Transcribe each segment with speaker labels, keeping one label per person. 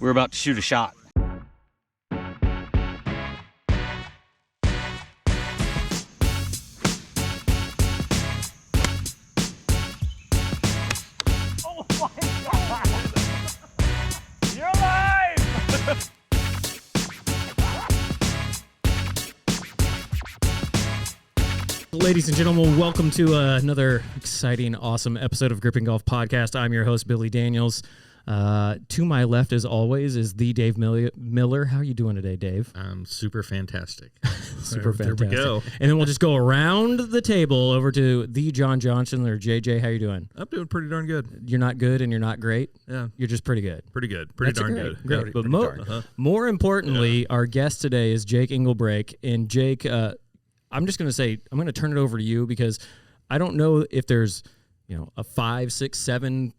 Speaker 1: we're about to shoot a shot.
Speaker 2: Oh my God! You're alive!
Speaker 3: Ladies and gentlemen, welcome to another exciting, awesome episode of Gripping Golf Podcast. I'm your host, Billy Daniels. To my left, as always, is the Dave Miller. How are you doing today, Dave?
Speaker 4: I'm super fantastic.
Speaker 3: Super fantastic.
Speaker 4: There we go.
Speaker 3: And then we'll just go around the table over to the John Johnson or JJ. How you doing?
Speaker 4: I'm doing pretty darn good.
Speaker 3: You're not good and you're not great?
Speaker 4: Yeah.
Speaker 3: You're just pretty good.
Speaker 4: Pretty good. Pretty darn good.
Speaker 3: Great.
Speaker 4: Yeah.
Speaker 3: But
Speaker 4: Pretty
Speaker 3: more importantly, our guest today is Jake Englebrake. And Jake, I'm just going to say, I'm going to turn it over to you because I don't know if there's, a 5, 6, 7,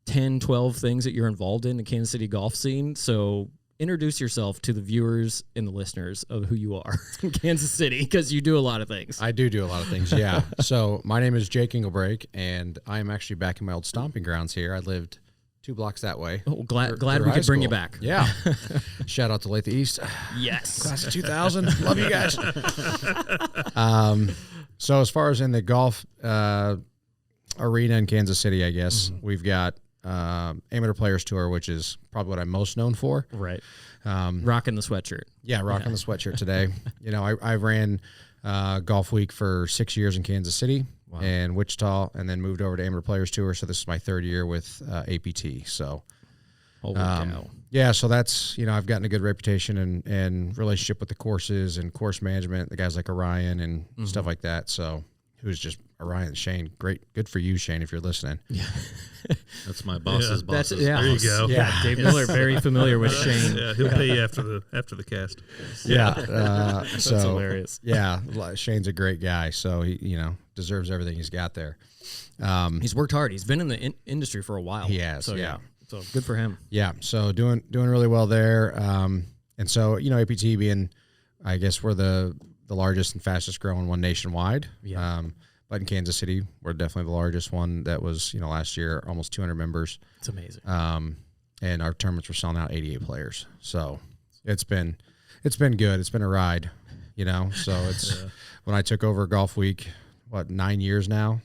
Speaker 3: 10, 12 things that you're involved in the Kansas City golf scene. So introduce yourself to the viewers and the listeners of who you are in Kansas City, because you do a lot of things.
Speaker 5: I do a lot of things, yeah. So my name is Jake Englebrake, and I am actually back in my old stomping grounds here. I lived 2 blocks that way.
Speaker 3: Oh, glad we could bring you back.
Speaker 5: Yeah. Shout out to Lake the East.
Speaker 3: Yes.
Speaker 5: Class of 2000. Love you guys. So as far as in the golf arena in Kansas City, I guess, we've got Amateur Players Tour, which is probably what I'm most known for.
Speaker 3: Right. Rocking the sweatshirt.
Speaker 5: Yeah, rocking the sweatshirt today. I ran Golf Week for 6 years in Kansas City and Wichita, and then moved over to Amateur Players Tour. So this is my 3rd year with APT. So,
Speaker 3: holy cow.
Speaker 5: Yeah, so that's, I've gotten a good reputation and relationship with the courses and course management, the guys like Orion and stuff like that. So who's just Orion, Shane. Great. Good for you, Shane, if you're listening.
Speaker 3: Yeah.
Speaker 4: That's my boss's boss.
Speaker 3: There
Speaker 4: you go.
Speaker 3: Yeah, Dave Miller, very familiar with Shane.
Speaker 4: Yeah, he'll pay you after the cast.
Speaker 5: Yeah.
Speaker 3: That's hilarious.
Speaker 5: Yeah, Shane's a great guy, so he, deserves everything he's got there.
Speaker 3: He's worked hard. He's been in the industry for a while.
Speaker 5: He has,
Speaker 3: so,
Speaker 5: yeah.
Speaker 3: So good for him.
Speaker 5: Yeah, so doing really well there. And so, APT being, I guess, we're the largest and fastest growing one nationwide.
Speaker 3: Yeah.
Speaker 5: But in Kansas City, we're definitely the largest one. That was, last year, almost 200 members.
Speaker 3: It's amazing.
Speaker 5: And our tournaments were selling out 88 players. So it's been good. It's been a ride, So it's when I took over Golf Week, 9 years now.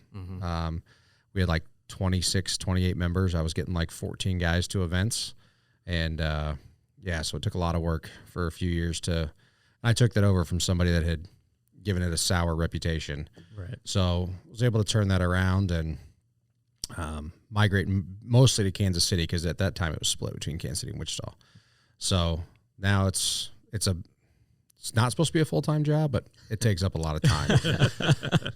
Speaker 5: We had like 26, 28 members. I was getting like 14 guys to events, and so it took a lot of work for a few years I took that over from somebody that had given it a sour reputation.
Speaker 3: Right.
Speaker 5: So I was able to turn that around and migrate mostly to Kansas City, because at that time it was split between Kansas City and Wichita. So now it's not supposed to be a full-time job, but it takes up a lot of time.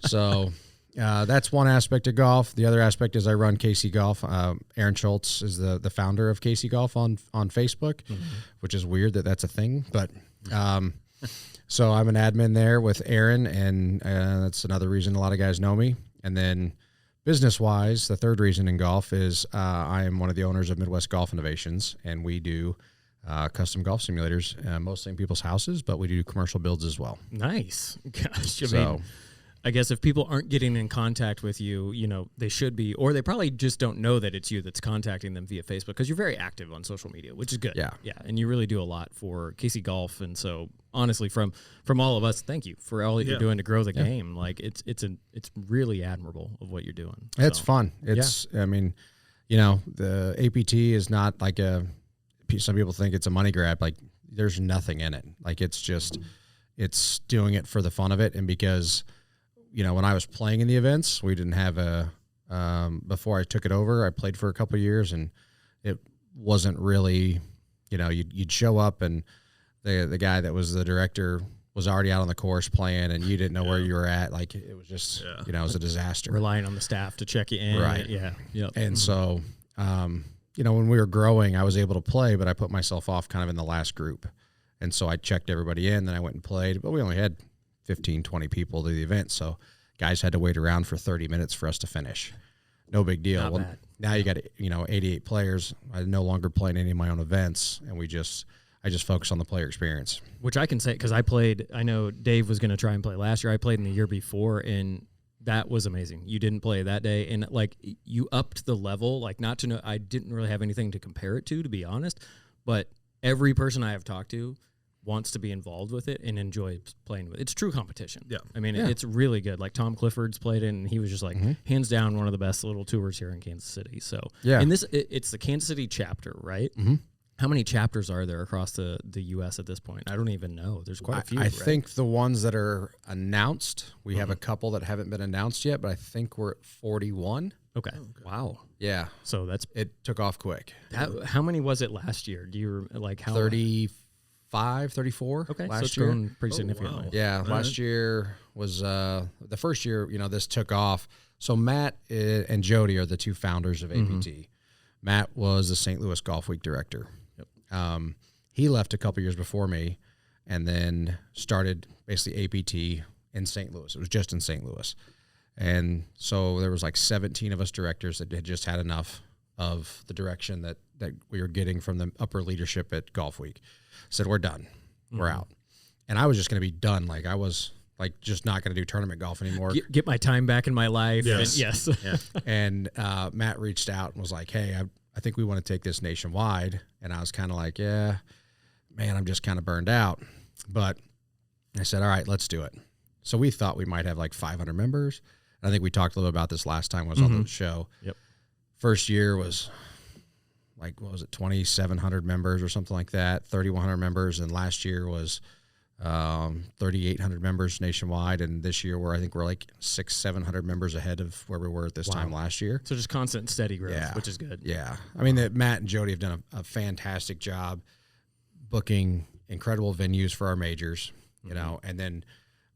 Speaker 5: So that's one aspect of golf. The other aspect is I run KC Golf. Aaron Schultz is the founder of KC Golf on Facebook, which is weird that that's a thing, but so I'm an admin there with Aaron, and that's another reason a lot of guys know me. And then business-wise, the third reason in golf is I am one of the owners of Midwest Golf Innovations, and we do custom golf simulators, mostly in people's houses, but we do commercial builds as well.
Speaker 3: Nice. Gosh, I mean, I guess if people aren't getting in contact with you, they should be, or they probably just don't know that it's you that's contacting them via Facebook, because you're very active on social media, which is good. Yeah. And you really do a lot for KC Golf. And so honestly, from all of us, thank you for all that you're doing to grow the game. Like it's really admirable of what you're doing.
Speaker 5: It's fun. I mean, the APT is not like some people think it's a money grab. Like there's nothing in it. Like it's doing it for the fun of it. And because, when I was playing in the events, we didn't have before I took it over, I played for a couple of years, and it wasn't really, you'd show up and the guy that was the director was already out on the course playing, and you didn't know where you were at. Like it was just, it was a disaster.
Speaker 3: Relying on the staff to check you in.
Speaker 5: Right.
Speaker 3: Yeah. Yep.
Speaker 5: And so, when we were growing, I was able to play, but I put myself off kind of in the last group. And so I checked everybody in, then I went and played, but we only had 15, 20 people to the event. So guys had to wait around for 30 minutes for us to finish. No big deal.
Speaker 3: Not bad.
Speaker 5: Now you got, 88 players. I no longer play in any of my own events, and I just focus on the player experience.
Speaker 3: Which I can say, because I know Dave was going to try and play last year. I played in the year before, and that was amazing. You didn't play that day, and like you upped the level. Like, not to know, I didn't really have anything to compare it to be honest. but every person I have talked to wants to be involved with it and enjoys playing with it. It's true competition.
Speaker 4: Yeah.
Speaker 3: I mean, it's really good. Like Tom Clifford's played it, and he was just like, hands down, one of the best little tours here in Kansas City. So, and it's the Kansas City chapter, right? Mm-hmm. How many chapters are there across the U.S. at this point? I don't even know. There's quite a few.
Speaker 5: I think the ones that are announced, we have a couple that haven't been announced yet, but I think we're at 41.
Speaker 3: Okay. Wow.
Speaker 5: Yeah.
Speaker 3: So
Speaker 5: it took off quick.
Speaker 3: How many was it last year? Do you like how
Speaker 5: 35, 34?
Speaker 3: Okay.
Speaker 5: Last
Speaker 3: so it's
Speaker 5: year.
Speaker 3: grown pretty significantly.
Speaker 5: Wow. Yeah. Last year was the first year, this took off. So Matt and Jody are the two founders of APT. Matt was the St. Louis Golf Week director. He left a couple years before me and then started basically APT in St. Louis. It was just in St. Louis. And so there was like 17 of us directors that had just had enough of the direction that we were getting from the upper leadership at Golf Week. Said, we're done. We're out. And I was just going to be done. Like I was like just not going to do tournament golf anymore.
Speaker 3: Get my time back in my life.
Speaker 4: Yes.
Speaker 3: And, yes.
Speaker 4: Yeah.
Speaker 5: And Matt reached out and was like, hey, I think we want to take this nationwide. And I was kind of like, yeah, man, I'm just kind of burned out. But I said, all right, let's do it. So we thought we might have like 500 members. And I think we talked a little about this last time I was on the show. Yep. First year was like, what was it, 2,700 members or something like that, 3,100 members. And last year was 3,800 members nationwide. And this year I think we're like 600-700 members ahead of where we were at this time last year.
Speaker 3: So just constant steady growth, which is good.
Speaker 5: Yeah. I mean, Matt and Jody have done a fantastic job booking incredible venues for our majors, and then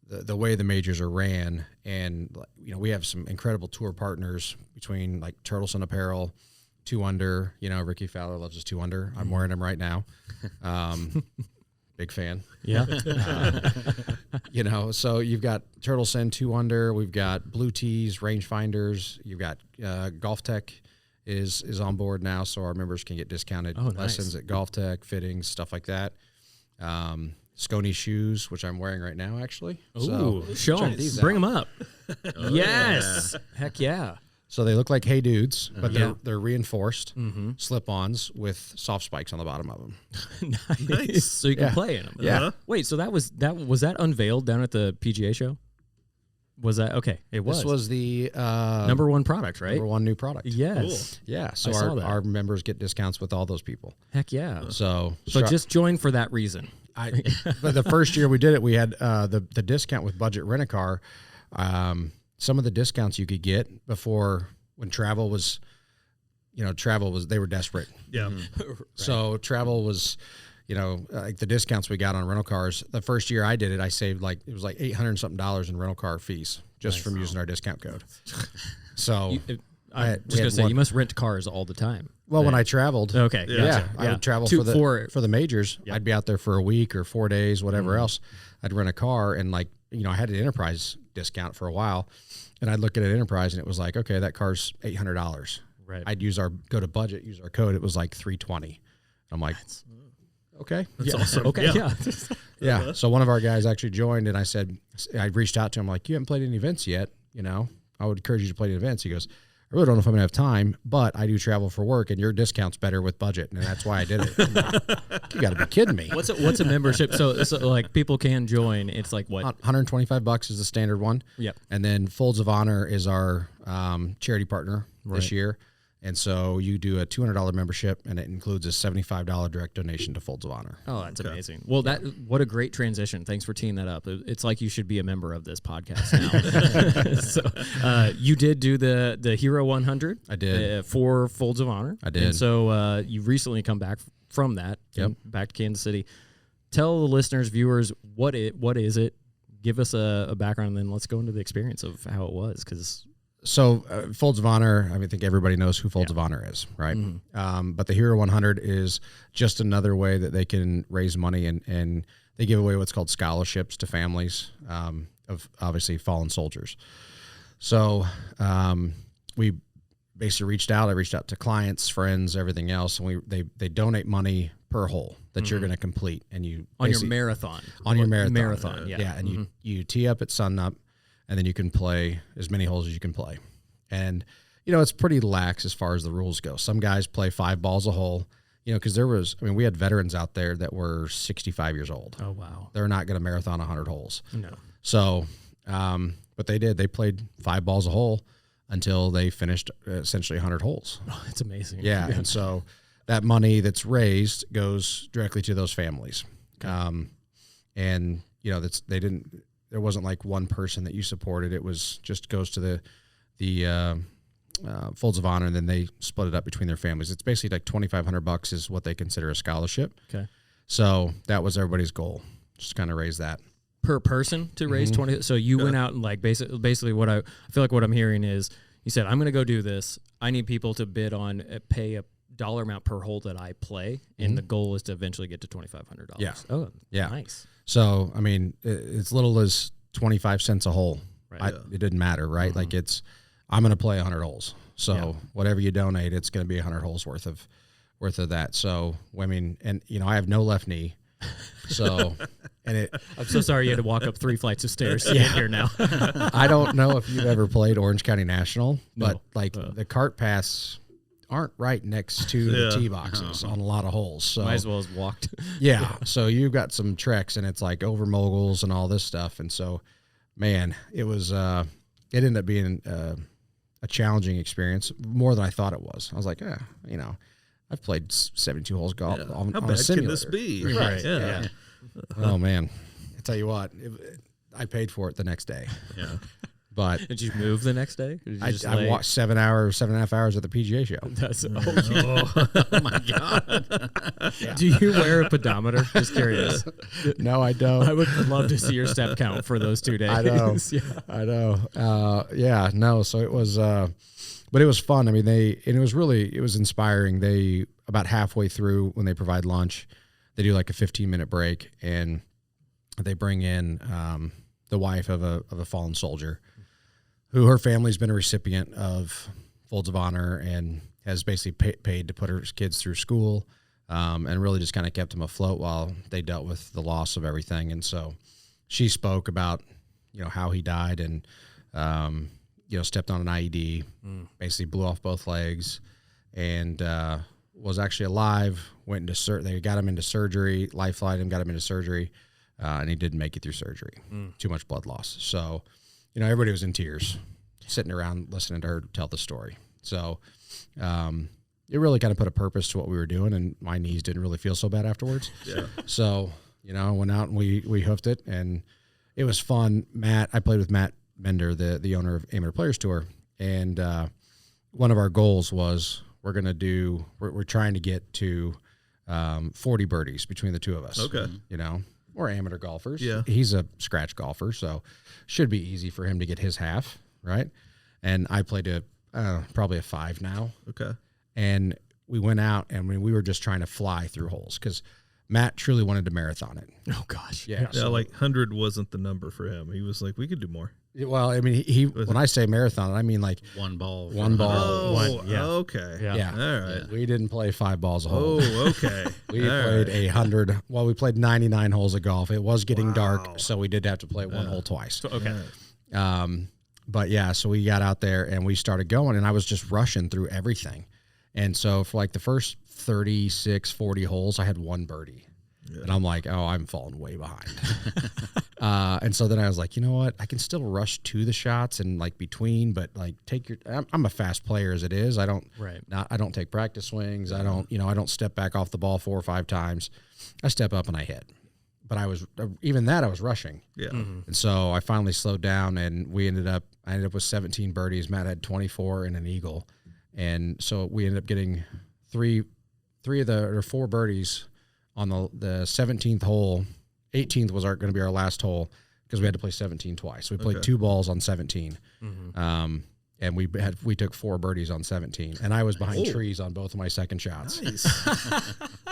Speaker 5: the way the majors are ran. And, we have some incredible tour partners between like Turtleson Apparel, 2 Under, Ricky Fowler loves his 2 Under. I'm wearing them right now. Big fan.
Speaker 3: Yeah.
Speaker 5: So you've got Turtleson, 2 Under. We've got Blue Tees, Rangefinders. You've got Golf Tech is on board now, so our members can get discounted lessons at Golf Tech, fittings, stuff like that. Scony shoes, which I'm wearing right now, actually.
Speaker 3: Ooh, show them. Bring them up. Yes. Yeah. Heck yeah.
Speaker 5: So they look like Hey Dudes, but they're reinforced slip-ons with soft spikes on the bottom of them.
Speaker 3: Nice. So you can play in them.
Speaker 5: Yeah.
Speaker 3: Wait, so was that unveiled down at the PGA Show? Was that okay? It was.
Speaker 5: This was the
Speaker 3: number one product, right?
Speaker 5: Number one new product.
Speaker 3: Yes.
Speaker 5: Cool. Yeah. So our members get discounts with all those people.
Speaker 3: Heck yeah.
Speaker 5: So
Speaker 3: just join for that reason.
Speaker 5: But the first year we did it, we had the discount with Budget Rent-A-Car. Some of the discounts you could get before when travel was they were desperate.
Speaker 4: Yeah.
Speaker 3: Right.
Speaker 5: So travel was, like the discounts we got on rental cars. The first year I did it, I saved it was like $800 and something in rental car fees just from using our discount code. So
Speaker 3: I was going to say, you must rent cars all the time.
Speaker 5: Well, when I traveled,
Speaker 3: okay,
Speaker 5: yeah, I would travel for the majors. Yep. I'd be out there for a week or 4 days, whatever else. I'd rent a car, and I had an Enterprise discount for a while, and I'd look at an Enterprise, and it was like, okay, that car's $800.
Speaker 3: Right.
Speaker 5: I'd go to Budget, use our code. It was like $320. I'm like, okay,
Speaker 4: that's awesome.
Speaker 3: Okay,
Speaker 5: yeah. So one of our guys actually joined, and I reached out to him like, you haven't played any events yet. I would encourage you to play the events. He goes, I really don't know if I'm going to have time, but I do travel for work, and your discount's better with Budget, and that's why I did it. Like, you got to be kidding me.
Speaker 3: What's a membership? So like people can join. It's like what?
Speaker 5: $125 is the standard one.
Speaker 3: Yep.
Speaker 5: And then Folds of Honor is our charity partner this year. And so you do a $200 membership, and it includes a $75 direct donation to Folds of Honor.
Speaker 3: Oh, that's amazing. Well, what a great transition. Thanks for teeing that up. It's like you should be a member of this podcast now. So you did do the Hero 100.
Speaker 5: I did.
Speaker 3: For Folds of Honor.
Speaker 5: I did.
Speaker 3: And so you've recently come back from that.
Speaker 5: Yep.
Speaker 3: Back to Kansas City. Tell the listeners, viewers, what is it? Give us a background, and then let's go into the experience of how it was, because...
Speaker 5: So Folds of Honor, I think everybody knows who Folds of Honor is, right? Mm-hmm. But the Hero 100 is just another way that they can raise money, and they give away what's called scholarships to families of obviously fallen soldiers. So we basically reached out. I reached out to clients, friends, everything else, and they donate money per hole that you're going to complete, and you
Speaker 3: on your marathon.
Speaker 5: Yeah, and you tee up at sunup. And then you can play as many holes as you can play. And, it's pretty lax as far as the rules go. Some guys play 5 balls a hole. because we had veterans out there that were 65 years old.
Speaker 3: Oh, wow.
Speaker 5: They're not going to marathon 100 holes.
Speaker 3: No.
Speaker 5: So, but they did. They played 5 balls a hole until they finished essentially 100 holes.
Speaker 3: Oh, that's amazing.
Speaker 5: Yeah, and so that money that's raised goes directly to those families. Okay. And there wasn't like one person that you supported. It was just goes to the Folds of Honor, and then they split it up between their families. It's basically like $2,500 is what they consider a scholarship.
Speaker 3: Okay.
Speaker 5: So that was everybody's goal, just kind of raise that.
Speaker 3: Per person to raise 20. So you went out and like basically what I feel like what I'm hearing is you said, I'm going to go do this. I need people to bid on pay a dollar amount per hole that I play. And the goal is to eventually get to $2,500.
Speaker 5: Yeah.
Speaker 3: Oh,
Speaker 5: yeah.
Speaker 3: Nice.
Speaker 5: So, I mean, it's little as 25 cents a hole.
Speaker 3: Right.
Speaker 5: It didn't matter, right? Like I'm going to play 100 holes. So whatever you donate, it's going to be 100 holes worth of that. So, I mean, and I have no left knee. So,
Speaker 3: I'm so sorry you had to walk up 3 flights of stairs to get here now.
Speaker 5: I don't know if you've ever played Orange County National, but the cart paths aren't right next to the tee boxes on a lot of holes. So
Speaker 3: might as well have walked.
Speaker 5: Yeah. So you've got some treks, and it's like over moguls and all this stuff. And so, man, it was, it ended up being a challenging experience, more than I thought it was. I was like, I've played 72 holes golf on
Speaker 4: How
Speaker 5: a
Speaker 4: bad
Speaker 5: simulator.
Speaker 4: can this be?
Speaker 3: Right.
Speaker 4: Yeah.
Speaker 5: Oh, man. I tell you what, I paid for it the next day.
Speaker 4: Yeah.
Speaker 5: But
Speaker 3: did you move the next day? Or did you just
Speaker 5: I watched 7.5 hours at the PGA Show.
Speaker 3: That's
Speaker 4: Oh my God.
Speaker 3: Yeah. Do you wear a pedometer? Just curious.
Speaker 5: No, I don't.
Speaker 3: I would love to see your step count for those 2 days.
Speaker 5: I know. I know. No. So it was, but it was fun. I mean, it was inspiring. They, about halfway through when they provide lunch, they do like a 15-minute break, and they bring in the wife of a fallen soldier, who her family's been a recipient of Folds of Honor and has basically paid to put her kids through school, and really just kind of kept them afloat while they dealt with the loss of everything. And so she spoke about, how he died and, stepped on an IED, basically blew off both legs, and was actually alive, they got him into surgery, life flight him, got him into surgery, and he didn't make it through surgery. Too much blood loss. So, everybody was in tears, sitting around listening to her tell the story. So, it really kind of put a purpose to what we were doing, and my knees didn't really feel so bad afterwards.
Speaker 4: Yeah.
Speaker 5: So, I went out and we hoofed it, and it was fun. I played with Matt Bender, the owner of Amateur Players Tour, and one of our goals was we're trying to get to 40 birdies between the two of us.
Speaker 4: Okay.
Speaker 5: We're amateur golfers.
Speaker 4: Yeah.
Speaker 5: He's a scratch golfer, so should be easy for him to get his half, right? And I played probably a 5 now.
Speaker 4: Okay.
Speaker 5: And we went out, and we were just trying to fly through holes because Matt truly wanted to marathon it.
Speaker 3: Oh, gosh.
Speaker 5: Yeah.
Speaker 4: Yeah, like 100 wasn't the number for him. He was like, we could do more.
Speaker 5: Well, I mean, when I say marathon, I mean like
Speaker 1: one ball.
Speaker 4: Oh,
Speaker 3: yeah.
Speaker 4: Okay.
Speaker 5: Yeah.
Speaker 4: All right.
Speaker 5: We didn't play 5 balls a hole.
Speaker 4: Oh, okay.
Speaker 5: We played 100. Well, we played 99 holes of golf. It was getting dark, so we did have to play one hole twice.
Speaker 3: Okay.
Speaker 5: But yeah, so we got out there and we started going, and I was just rushing through everything. And so for like the first 36, 40 holes, I had 1 birdie. Yeah. And I'm like, I'm falling way behind. And so then I was like, you know what? I can still rush to the shots and like between, but like I'm a fast player as it is. I don't take practice swings. I don't step back off the ball 4 or 5 times. I step up and I hit. But I was rushing. Yeah.
Speaker 4: Mm-hmm.
Speaker 5: And so I finally slowed down, and I ended up with 17 birdies. Matt had 24 and an eagle. And so we ended up getting 4 birdies on the 17th hole. 18th was going to be our last hole because we had to play 17 twice. We played 2 balls on 17. Mm-hmm. And we took 4 birdies on 17. And I was behind trees on both of my second shots.
Speaker 4: Nice.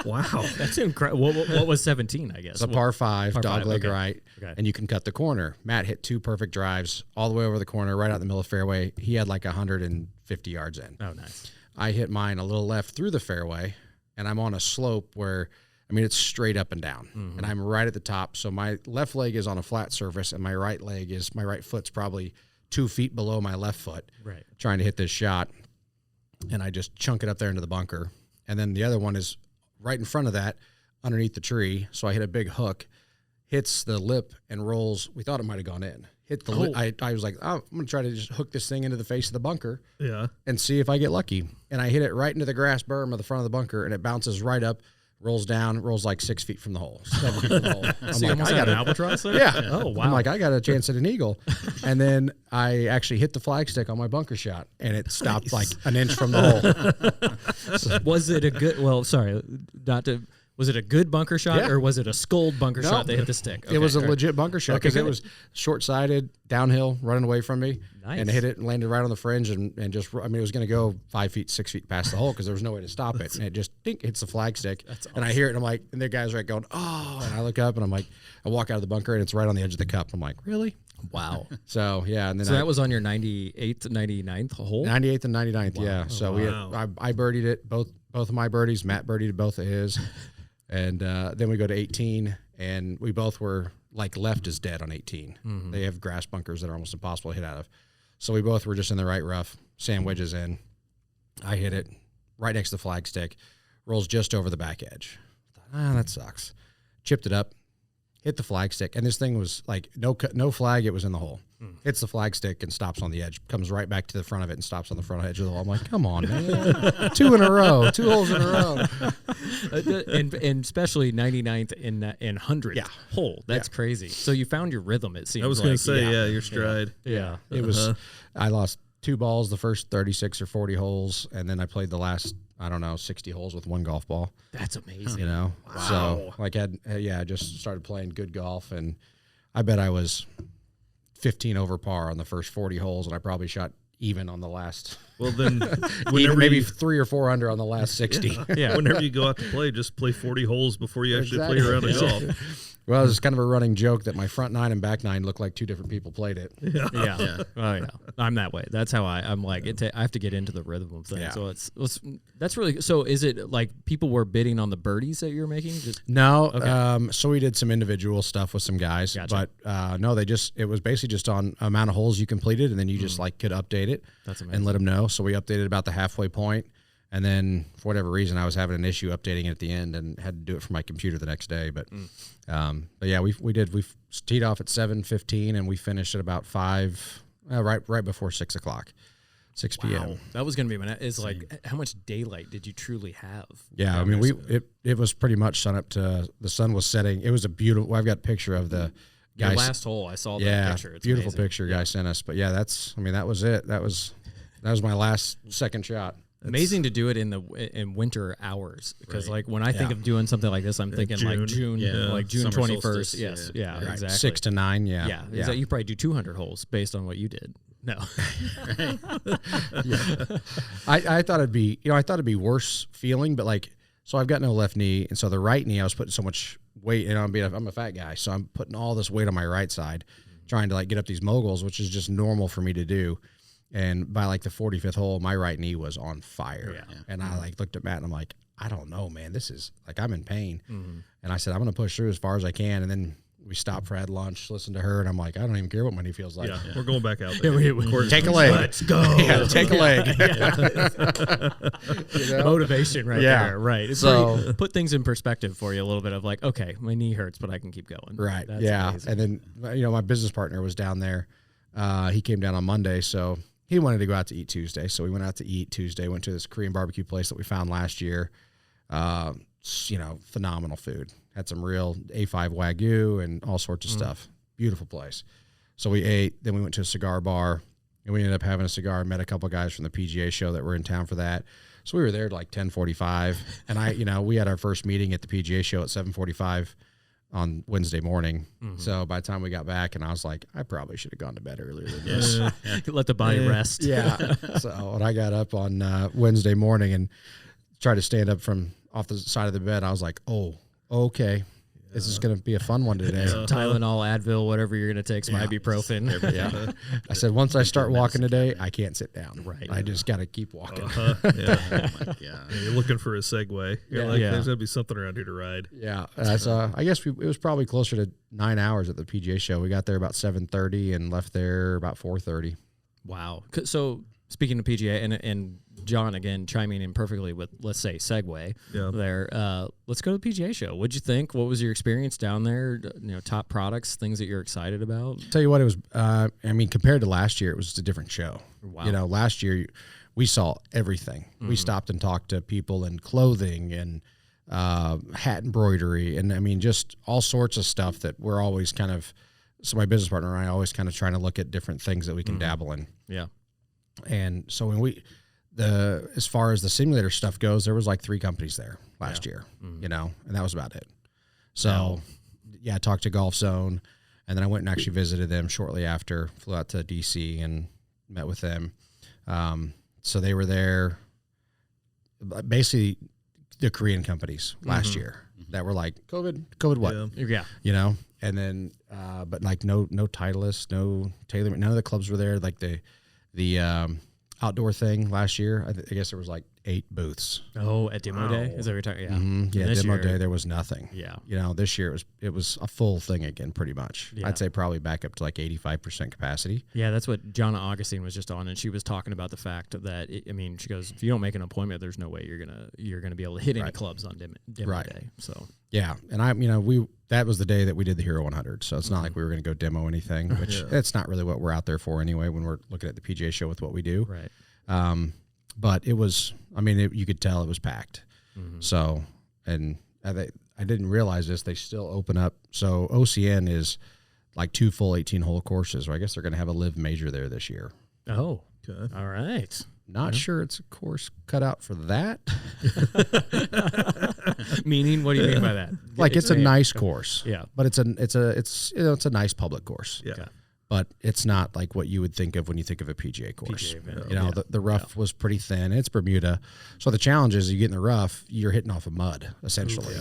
Speaker 4: Wow.
Speaker 3: That's incredible. What was 17, I guess?
Speaker 5: It's a par 5, dogleg right.
Speaker 3: Okay.
Speaker 5: And you can cut the corner. Matt hit 2 perfect drives all the way over the corner, right out in the middle of the fairway. He had like 150 yards in.
Speaker 3: Oh, nice.
Speaker 5: I hit mine a little left through the fairway, and I'm on a slope where, it's straight up and down. Mm-hmm. And I'm right at the top. So my left leg is on a flat surface, and my right foot's probably 2 feet below my left foot,
Speaker 3: right,
Speaker 5: trying to hit this shot. And I just chunk it up there into the bunker. And then the other one is right in front of that, underneath the tree. So I hit a big hook, hits the lip and rolls. We thought it might have gone in. Hit the lip. I was like, oh, I'm going to try to just hook this thing into the face of the bunker and see if I get lucky. And I hit it right into the grass berm of the front of the bunker, and it bounces right up, rolls down, rolls like 6 feet from the hole, 7 feet from the hole. I'm
Speaker 3: So you almost had an albatross there?
Speaker 5: Yeah.
Speaker 3: Oh, wow.
Speaker 5: I'm like, I got a chance at an eagle. And then I actually hit the flagstick on my bunker shot, and it stopped like an inch from the hole.
Speaker 3: Was it a good, well, sorry, not to, was it a good bunker shot or was it a scold bunker shot that hit the stick?
Speaker 5: It was a
Speaker 3: all right.
Speaker 5: legit bunker shot because it was short-sided, downhill, running away from me.
Speaker 3: Nice.
Speaker 5: And hit it and landed right on the fringe and just, I mean, it was going to go 5 feet, 6 feet past the hole because there was no way to stop it. And it just hits the flagstick.
Speaker 3: That's awesome.
Speaker 5: And I hear it and I'm like, and the guy's right going, oh, and I look up and I'm like, I walk out of the bunker and it's right on the edge of the cup. I'm like, really?
Speaker 3: Wow.
Speaker 5: So, yeah. And then
Speaker 3: So that was on your 98th, 99th hole?
Speaker 5: 98th and 99th, yeah. So we had, I birdied it, both of my birdies. Matt birdied both of his. And then we go to 18, and we both were like left is dead on 18. Mm-hmm. They have grass bunkers that are almost impossible to hit out of. So we both were just in the right rough, sand wedges in. I hit it right next to the flagstick, rolls just over the back edge. That sucks. Chipped it up, hit the flagstick, and this thing was like no flag. It was in the hole. Hits the flagstick and stops on the edge. Comes right back to the front of it and stops on the front edge of the hole. I'm like, come on, man. 2 in a row, 2 holes in a row.
Speaker 3: and especially 99th and 100th hole. That's
Speaker 5: Yeah.
Speaker 3: crazy. So you found your rhythm, it seems
Speaker 4: I was
Speaker 3: like.
Speaker 4: going to say, your stride.
Speaker 3: Yeah.
Speaker 5: It was, I lost 2 balls the first 36 or 40 holes, and then I played the last, 60 holes with 1 golf ball.
Speaker 3: That's amazing.
Speaker 5: You know? Wow. So, like, I just started playing good golf, and I bet I was 15 over par on the first 40 holes, and I probably shot even on the last.
Speaker 4: Well, then,
Speaker 5: maybe 3 or 4 under on the last 60.
Speaker 3: Yeah.
Speaker 4: Whenever you go out to play, just play 40 holes before you actually play a round of golf.
Speaker 5: Well, it was kind of a running joke that my front 9 and back 9 looked like 2 different people played it.
Speaker 3: Yeah. Oh, yeah. I'm that way. That's how I'm like, I have to get into the rhythm of things.
Speaker 5: Yeah.
Speaker 3: So that's really, so is it like people were bidding on the birdies that you're making?
Speaker 5: No.
Speaker 3: Okay.
Speaker 5: So we did some individual stuff with some guys,
Speaker 3: Gotcha.
Speaker 5: but no, it was basically just on amount of holes you completed, and then you just like could update it.
Speaker 3: That's amazing.
Speaker 5: And let them know. So we updated about the halfway point, and then for whatever reason, I was having an issue updating it at the end and had to do it from my computer the next day. But yeah, we teed off at 7:15 and we finished at about 5, right before 6 o'clock, 6 p.m.
Speaker 3: Wow. That was going to be like, how much daylight did you truly have?
Speaker 5: Yeah, I mean, it was pretty much sun up to the sun was setting. It was a beautiful. I've got a picture of the
Speaker 3: Your
Speaker 5: guys.
Speaker 3: last hole, I saw that picture. It's
Speaker 5: beautiful
Speaker 3: amazing.
Speaker 5: picture guy sent us. But yeah, that was it. That was my last second shot.
Speaker 3: Amazing to do it in winter hours, because like when I think of doing something like this, I'm thinking like June, like June
Speaker 1: Summer
Speaker 3: 21st.
Speaker 1: solstice,
Speaker 3: Yes,
Speaker 1: yeah.
Speaker 3: yeah, exactly.
Speaker 5: 6 to 9. Yeah,
Speaker 3: Yeah, exactly. You probably do 200 holes based on what you did. No,
Speaker 5: I thought it'd be worse feeling, but like, so I've got no left knee, and so the right knee I was putting so much weight, and I'm a fat guy, so I'm putting all this weight on my right side, trying to like get up these moguls, which is just normal for me to do. And by like the 45th hole, my right knee was on fire.
Speaker 3: Yeah.
Speaker 5: And I like looked at Matt and I'm like, I don't know, man. This is like, I'm in pain. And I said, I'm going to push through as far as I can. And then we stopped for had lunch, listened to her, and I'm like, I don't even care what my knee feels like.
Speaker 4: Yeah, we're going back out there.
Speaker 5: Take a leg.
Speaker 3: Let's go.
Speaker 5: Yeah, take a leg. You know?
Speaker 3: Motivation right
Speaker 5: Yeah.
Speaker 3: there. Right. It's
Speaker 5: So-
Speaker 3: really put things in perspective for you a little bit of like, okay, my knee hurts, but I can keep going.
Speaker 5: Right.
Speaker 3: That's
Speaker 5: yeah.
Speaker 3: amazing.
Speaker 5: And then, my business partner was down there. He came down on Monday, so he wanted to go out to eat Tuesday. So we went out to eat Tuesday, went to this Korean barbecue place that we found last year. Phenomenal food. Had some real A5 Wagyu and all sorts of stuff. Beautiful place. So we ate, then we went to a cigar bar, and we ended up having a cigar, met a couple guys from the PGA Show that were in town for that. So we were there at like 10:45, and we had our first meeting at the PGA Show at 7:45 on Wednesday morning. So by the time we got back, and I was like, I probably should have gone to bed earlier than this.
Speaker 3: Let the body rest.
Speaker 5: Yeah. So when I got up on Wednesday morning and tried to stand up from off the side of the bed, I was like, oh, okay. This is going to be a fun one today.
Speaker 3: Tylenol, Advil, whatever you're going to take, some ibuprofen.
Speaker 5: Yeah. I said, once I start walking today, I can't sit down.
Speaker 3: Right.
Speaker 5: I just got to keep walking.
Speaker 4: Yeah.
Speaker 1: Oh my God.
Speaker 4: You're looking for a segue. You're like, there's going to be something around here to ride.
Speaker 5: Yeah. I guess it was probably closer to 9 hours at the PGA Show. We got there about 7:30 and left there about 4:30.
Speaker 3: Wow. So speaking of PGA and John again chiming in perfectly with, let's say, segue there. Let's go to the PGA Show. What'd you think? What was your experience down there? Top products, things that you're excited about.
Speaker 5: Tell you what, it was. I mean, compared to last year, it was just a different show.
Speaker 3: Wow.
Speaker 5: Last year we saw everything. We stopped and talked to people in clothing and hat embroidery, and I mean, just all sorts of stuff that we're always kind of. So my business partner and I always kind of trying to look at different things that we can dabble in.
Speaker 3: Yeah.
Speaker 5: And so when as far as the simulator stuff goes, there was like 3 companies there last year, and that was about it. So I talked to Golf Zone, and then I went and actually visited them shortly after, flew out to DC and met with them. So they were there, basically the Korean companies last year that were like, COVID what?
Speaker 3: Yeah.
Speaker 5: And then, but like no Titleist, no Taylor, none of the clubs were there. Like the outdoor thing last year, I guess there was like 8 booths.
Speaker 3: Oh, at demo day? Is that what you're talking? Yeah.
Speaker 5: Yeah, demo day there was nothing.
Speaker 3: Yeah.
Speaker 5: This year it was a full thing again, pretty much.
Speaker 3: Yeah.
Speaker 5: I'd say probably back up to like 85% capacity.
Speaker 3: Yeah, that's what Jonna Augustine was just on, and she was talking about the fact that she goes, if you don't make an appointment, there's no way you're gonna be able to hit any clubs on demo day. So
Speaker 5: yeah, and that was the day that we did the Hero 100, so it's not like we were gonna go demo anything, which that's not really what we're out there for anyway. When we're looking at the PGA Show with what we do,
Speaker 3: right.
Speaker 5: But it was, you could tell it was packed. So, and I didn't realize this, they still open up. So OCN is like 2 full 18-hole courses, or I guess they're going to have a live major there this year.
Speaker 3: Oh, okay. All right.
Speaker 5: Not sure it's a course cut out for that.
Speaker 3: Meaning, what do you mean by that?
Speaker 5: Like it's a nice course.
Speaker 3: Yeah.
Speaker 5: But it's a nice public course.
Speaker 4: Yeah.
Speaker 3: Okay.
Speaker 5: But it's not like what you would think of when you think of a PGA course.
Speaker 3: PGA event.
Speaker 5: The rough was pretty thin. It's Bermuda. So the challenge is you get in the rough, you're hitting off of mud, essentially.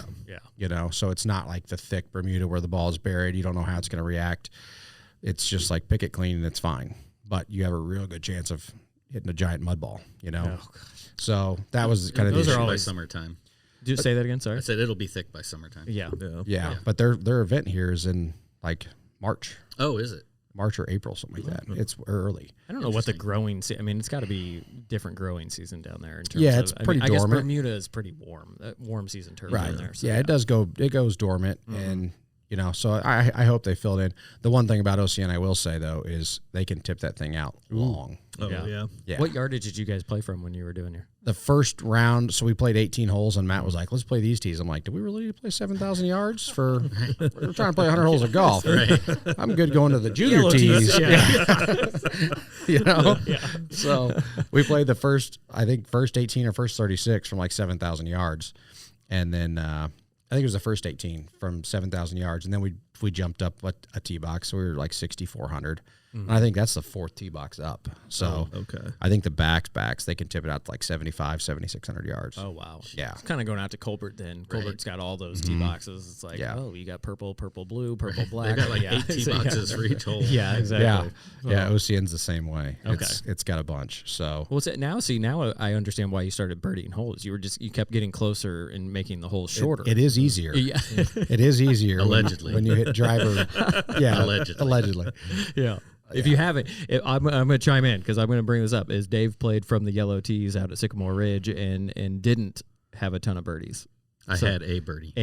Speaker 3: Yeah.
Speaker 5: So it's not like the thick Bermuda where the ball is buried. You don't know how it's going to react. It's just like pick it clean and it's fine. But you have a real good chance of hitting a giant mud ball,
Speaker 3: Oh,
Speaker 5: So that was kind of
Speaker 3: those
Speaker 5: the
Speaker 3: are
Speaker 5: issue.
Speaker 3: always
Speaker 1: by summertime.
Speaker 3: Did you say that again? Sorry.
Speaker 1: I said it'll be thick by summertime.
Speaker 3: Yeah.
Speaker 5: Yeah. But their event here is in like March.
Speaker 1: Oh, is it?
Speaker 5: March or April, something like that. It's early.
Speaker 3: I don't know what the growing it's got to be different growing season down there. In terms
Speaker 5: It's pretty
Speaker 3: I guess
Speaker 5: dormant.
Speaker 3: Bermuda is pretty warm. Warm season turf down there. So,
Speaker 5: It does go. It goes dormant, and So I hope they filled in. The one thing about OCN I will say though is they can tip that thing out long.
Speaker 4: Oh yeah.
Speaker 3: What yardage did you guys play from when you were doing your?
Speaker 5: The first round, so we played 18 holes, and Matt was like, "Let's play these tees." I'm like, "Do we really need to play 7,000 yards for? We're trying to play 100 holes of golf.
Speaker 1: Right.
Speaker 5: I'm good going to the junior
Speaker 3: Yellow
Speaker 5: tees."
Speaker 3: Yeah.
Speaker 5: So we played the first 18 or first 36 from like 7,000 yards, and then I think it was the first 18 from 7,000 yards, and then we jumped up a tee box, so we were like 6,400. And I think that's the 4th tee box up. So
Speaker 4: okay.
Speaker 5: I think the backs they can tip it out to like 7,600 yards.
Speaker 3: Oh wow.
Speaker 5: Yeah.
Speaker 3: It's kind of going out to Colbert then. Colbert's got all those tee boxes. It's like, you got purple, blue, purple, black.
Speaker 1: They got like 8 tee boxes for each hole.
Speaker 3: Yeah, exactly.
Speaker 5: Yeah, OCN's the same way.
Speaker 3: Okay.
Speaker 5: It's got a bunch. So
Speaker 3: Well, now I understand why you started birdieing holes. You kept getting closer and making the holes shorter.
Speaker 5: it is easier.
Speaker 3: Yeah.
Speaker 5: It is easier
Speaker 1: Allegedly.
Speaker 5: when you hit driver. Yeah, allegedly.
Speaker 3: Yeah. If you haven't, I'm going to chime in because I'm going to bring this up. Is Dave played from the yellow tees out at Sycamore Ridge and didn't have a ton of birdies.
Speaker 1: I had a birdie.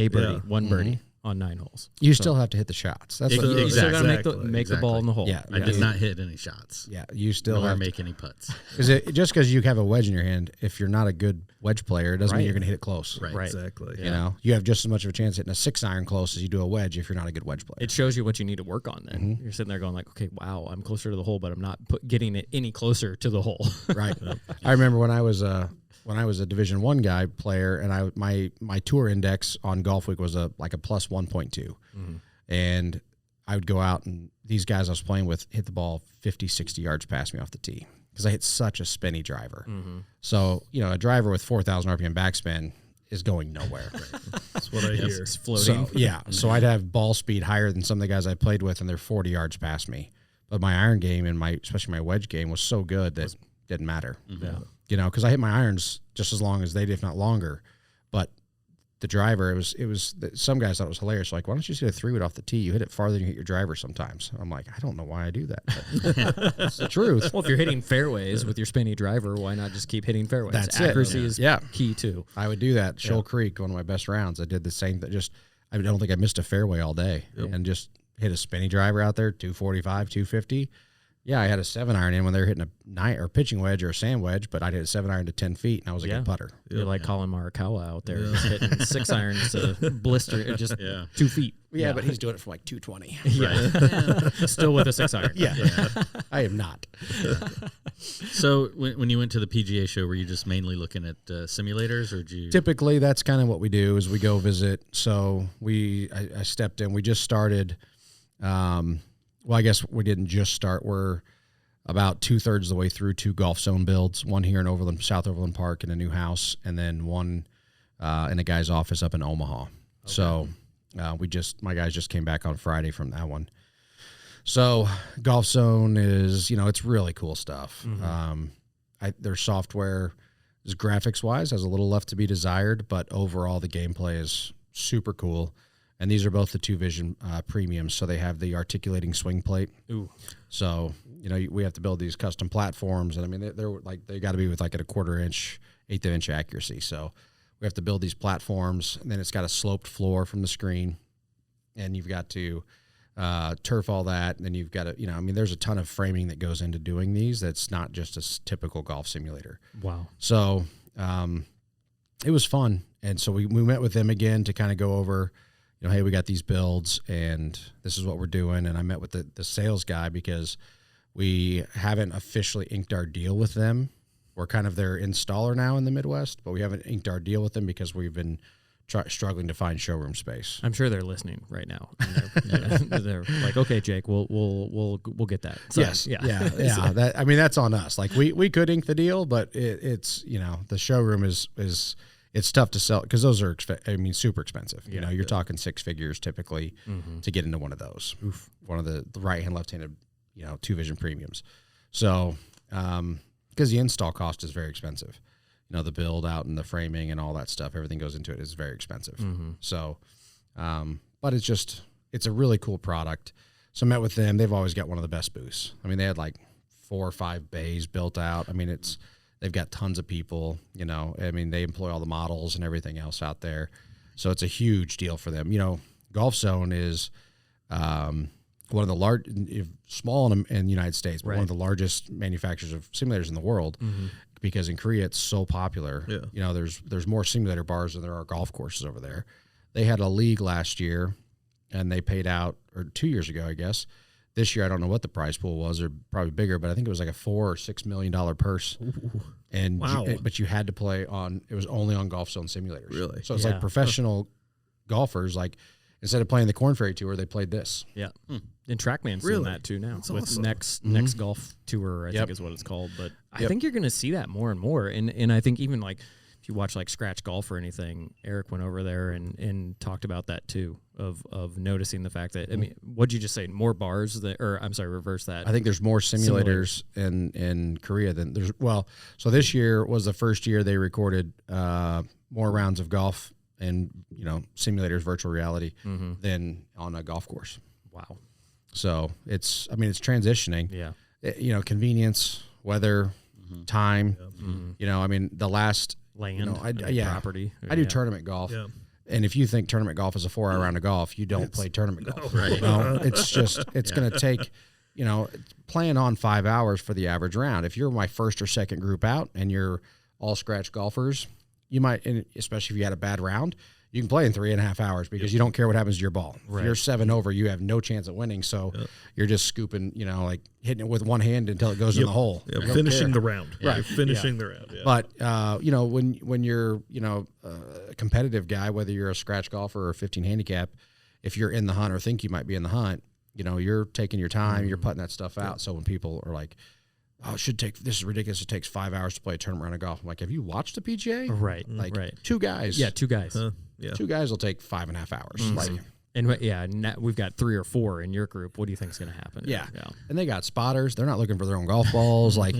Speaker 3: One birdie on 9 holes.
Speaker 5: You still have to hit the shots. That's
Speaker 1: Exactly.
Speaker 3: You still got to make
Speaker 1: Exactly.
Speaker 3: the ball in the hole.
Speaker 5: Yeah.
Speaker 1: I did not hit any shots.
Speaker 5: Yeah, you still
Speaker 1: Nor
Speaker 5: have
Speaker 1: make any putts.
Speaker 5: just because you have a wedge in your hand, if you're not a good wedge player, it doesn't mean you're going to hit it close.
Speaker 1: Right.
Speaker 4: Exactly.
Speaker 5: You you have just as much of a chance hitting a 6-iron close as you do a wedge if you're not a good wedge player.
Speaker 3: It shows you what you need to work on then. You're sitting there going like, okay, wow, I'm closer to the hole, but I'm not getting it any closer to the hole.
Speaker 5: Right. I remember when I was a Division I guy player, and my tour index on Golf Week was like a plus 1.2, and I would go out and these guys I was playing with hit the ball 50, 60 yards past me off the tee because I hit such a spinny driver. So a driver with 4,000 RPM backspin is going nowhere.
Speaker 4: That's what I hear.
Speaker 3: It's floating.
Speaker 5: So I'd have ball speed higher than some of the guys I played with, and they're 40 yards past me. But my iron game and especially my wedge game was so good that it didn't matter.
Speaker 3: Yeah.
Speaker 5: Because I hit my irons just as long as they did, if not longer. But the driver, some guys thought it was hilarious. Like, why don't you just hit a 3-wood off the tee? You hit it farther than you hit your driver sometimes. I'm like, I don't know why I do that. But it's the truth.
Speaker 3: Well, if you're hitting fairways with your spinny driver, why not just keep hitting fairways?
Speaker 5: That's
Speaker 3: Accuracy
Speaker 5: it.
Speaker 3: is key too.
Speaker 5: I would do that. Shoal Creek, one of my best rounds. I did the same thing. I don't think I missed a fairway all day, and just hit a spinny driver out there, 245, 250. Yeah, I had a 7-iron in when they were hitting a 9 or pitching wedge or a sand wedge, but I did a 7-iron to 10 feet, and I was a good putter.
Speaker 3: You're like Colin Morikawa out there, just hitting 6-irons to blister, just 2 feet.
Speaker 5: Yeah, but he's doing it for like 220.
Speaker 3: Still with a 6-iron.
Speaker 5: Yeah. I am not.
Speaker 1: So when you went to the PGA Show, were you just mainly looking at simulators, or did you?
Speaker 5: Typically, that's kind of what we do is we go visit. So I stepped in. We just started. Well, I guess we didn't just start. We're about 2/3 of the way through 2 golf zone builds, one here in South Overland Park in a new house, and then one in a guy's office up in Omaha. Okay. So my guys just came back on Friday from that one. So golf zone is, it's really cool stuff. Mm-hmm. Their software is graphics-wise has a little left to be desired, but overall the gameplay is super cool. And these are both the 2Vision premiums, so they have the articulating swing plate.
Speaker 3: Ooh.
Speaker 5: So, we have to build these custom platforms, and I mean, they got to be with like at a 1/4 inch, 1/8 inch accuracy. So we have to build these platforms, and then it's got a sloped floor from the screen, and you've got to turf all that, and then you've got to, there's a ton of framing that goes into doing these. That's not just a typical golf simulator.
Speaker 3: Wow.
Speaker 5: So it was fun, and so we met with them again to kind of go over. Hey, we got these builds, and this is what we're doing. And I met with the sales guy because we haven't officially inked our deal with them. We're kind of their installer now in the Midwest, but we haven't inked our deal with them because we've been struggling to find showroom space.
Speaker 3: I'm sure they're listening right now. They're like, okay, Jake, we'll get that. So,
Speaker 5: yes, yeah. That's on us. Like we could ink the deal, but it's the showroom is. It's tough to sell because those are, super expensive. You're talking 6 figures typically to get into one of those. Oof. One of the right-hand, left-handed, 2Vision premiums. So, because the install cost is very expensive. The build out and the framing and all that stuff, everything goes into it is very expensive. Mm-hmm. So, but it's a really cool product. So I met with them. They've always got one of the best booths. They had like 4 or 5 bays built out. They've got tons of people, they employ all the models and everything else out there. So it's a huge deal for them. Golf Zone is one of the small in the United States, but one of the largest manufacturers of simulators in the world because in Korea it's so popular. Yeah. There's more simulator bars than there are golf courses over there. They had a league last year and they paid out, or 2 years ago, I guess. This year, I don't know what the prize pool was. They're probably bigger, but I think it was like a $4 or $6 million purse. Ooh. And wow. But you had to play it was only on Golf Zone simulators.
Speaker 4: Really?
Speaker 5: So it's like professional golfers, like instead of playing the Corn Ferry Tour, they played this.
Speaker 3: Yeah. And TrackMan's doing that too now. That's with awesome. Next Golf Tour, I think is what it's called. But I think you're going to see that more and more. And I think even like if you watch like Scratch Golf or anything, Eric went over there and talked about that too, of noticing the fact that, what'd you just say? More bars reverse that.
Speaker 5: I think there's more simulators in Korea than there's, so this year was the first year they recorded more rounds of golf and, simulators, virtual reality than on a golf course.
Speaker 3: Wow.
Speaker 5: So it's transitioning.
Speaker 3: Yeah.
Speaker 5: Convenience, weather, time, the last,
Speaker 3: land, property.
Speaker 5: I do tournament golf. Yeah. And if you think tournament golf is a 4-hour round of golf, you don't play tournament golf. Right. It's going to take, plan on 5 hours for the average round. If you're my first or second group out and you're all scratch golfers, you might, and especially if you had a bad round, you can play in 3.5 hours because you don't care what happens to your ball. Right. If you're 7 over, you have no chance of winning. So you're just scooping, like hitting it with one hand until it goes in the hole.
Speaker 4: Yeah, finishing the round. Right. You're finishing the round. Yeah.
Speaker 5: But, when you're, a competitive guy, whether you're a scratch golfer or a 15 handicap, if you're in the hunt or think you might be in the hunt, you're taking your time, you're putting that stuff out. So when people are like, oh, this is ridiculous. It takes 5 hours to play a tournament round of golf. I'm like, have you watched the PGA?
Speaker 3: Right.
Speaker 5: Like
Speaker 3: right.
Speaker 5: 2 guys.
Speaker 3: Yeah, 2 guys.
Speaker 5: Yeah. 2 guys will take 5.5 hours. Mm-hmm. Like,
Speaker 3: and we've got 3 or 4 in your group. What do you think is going to happen?
Speaker 5: Yeah. And they got spotters. They're not looking for their own golf balls. Like,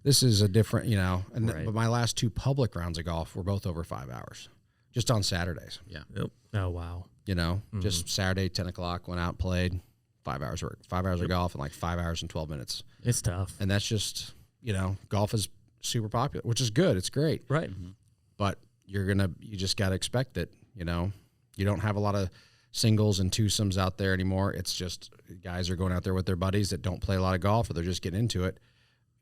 Speaker 5: this is a different, but my last 2 public rounds of golf were both over 5 hours. just on Saturdays.
Speaker 1: Yeah.
Speaker 4: Yep.
Speaker 3: Oh, wow.
Speaker 5: You know, just Saturday, 10 o'clock, went out, played 5 hours work, 5 hours of golf in like 5 hours and 12 minutes.
Speaker 3: It's tough.
Speaker 5: And that's just, you know, golf is super popular, which is good. It's great.
Speaker 3: Right.
Speaker 5: But you just got to expect it. You know, you don't have a lot of singles and twosomes out there anymore. It's just guys are going out there with their buddies that don't play a lot of golf, or they're just getting into it,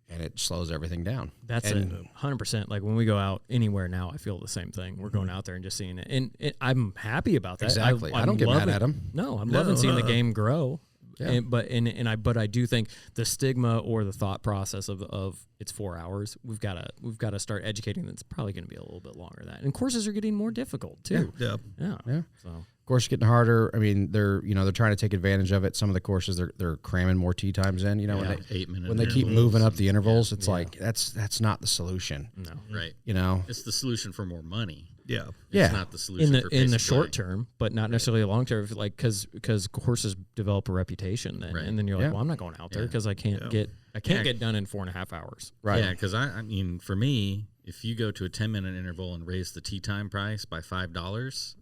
Speaker 5: and it slows everything down.
Speaker 3: That's
Speaker 5: and,
Speaker 3: 100%. Like when we go out anywhere now, I feel the same thing. We're going out there and just seeing it. And I'm happy about that.
Speaker 5: Exactly. I don't get mad at them.
Speaker 3: No, I'm loving seeing the game grow.
Speaker 5: Yeah.
Speaker 3: But I do think the stigma or the thought process of it's 4 hours. We've got to start educating. It's probably going to be a little bit longer than that. And courses are getting more difficult too.
Speaker 4: Yeah.
Speaker 5: Yeah.
Speaker 3: So
Speaker 5: Of course, getting harder. I mean, they're trying to take advantage of it. Some of the courses they're cramming more tee times in. You know, when they
Speaker 1: 8 minutes.
Speaker 5: when they keep moving up the intervals, it's like that's not the solution.
Speaker 3: no.
Speaker 1: Right.
Speaker 5: You know,
Speaker 1: It's the solution for more money.
Speaker 4: Yeah.
Speaker 1: It's not the solution for
Speaker 3: in the
Speaker 1: pace of
Speaker 3: short
Speaker 1: play.
Speaker 3: term, but not necessarily long term. Like because courses develop a reputation, then,
Speaker 1: Right.
Speaker 3: and then you're like,
Speaker 5: Yeah.
Speaker 3: well, I'm not going out there
Speaker 1: Yeah.
Speaker 3: because I can't get done in 4.5 hours.
Speaker 5: right?
Speaker 1: Yeah, because I mean, for me, if you go to a 10-minute interval and raise the tee time price by $5,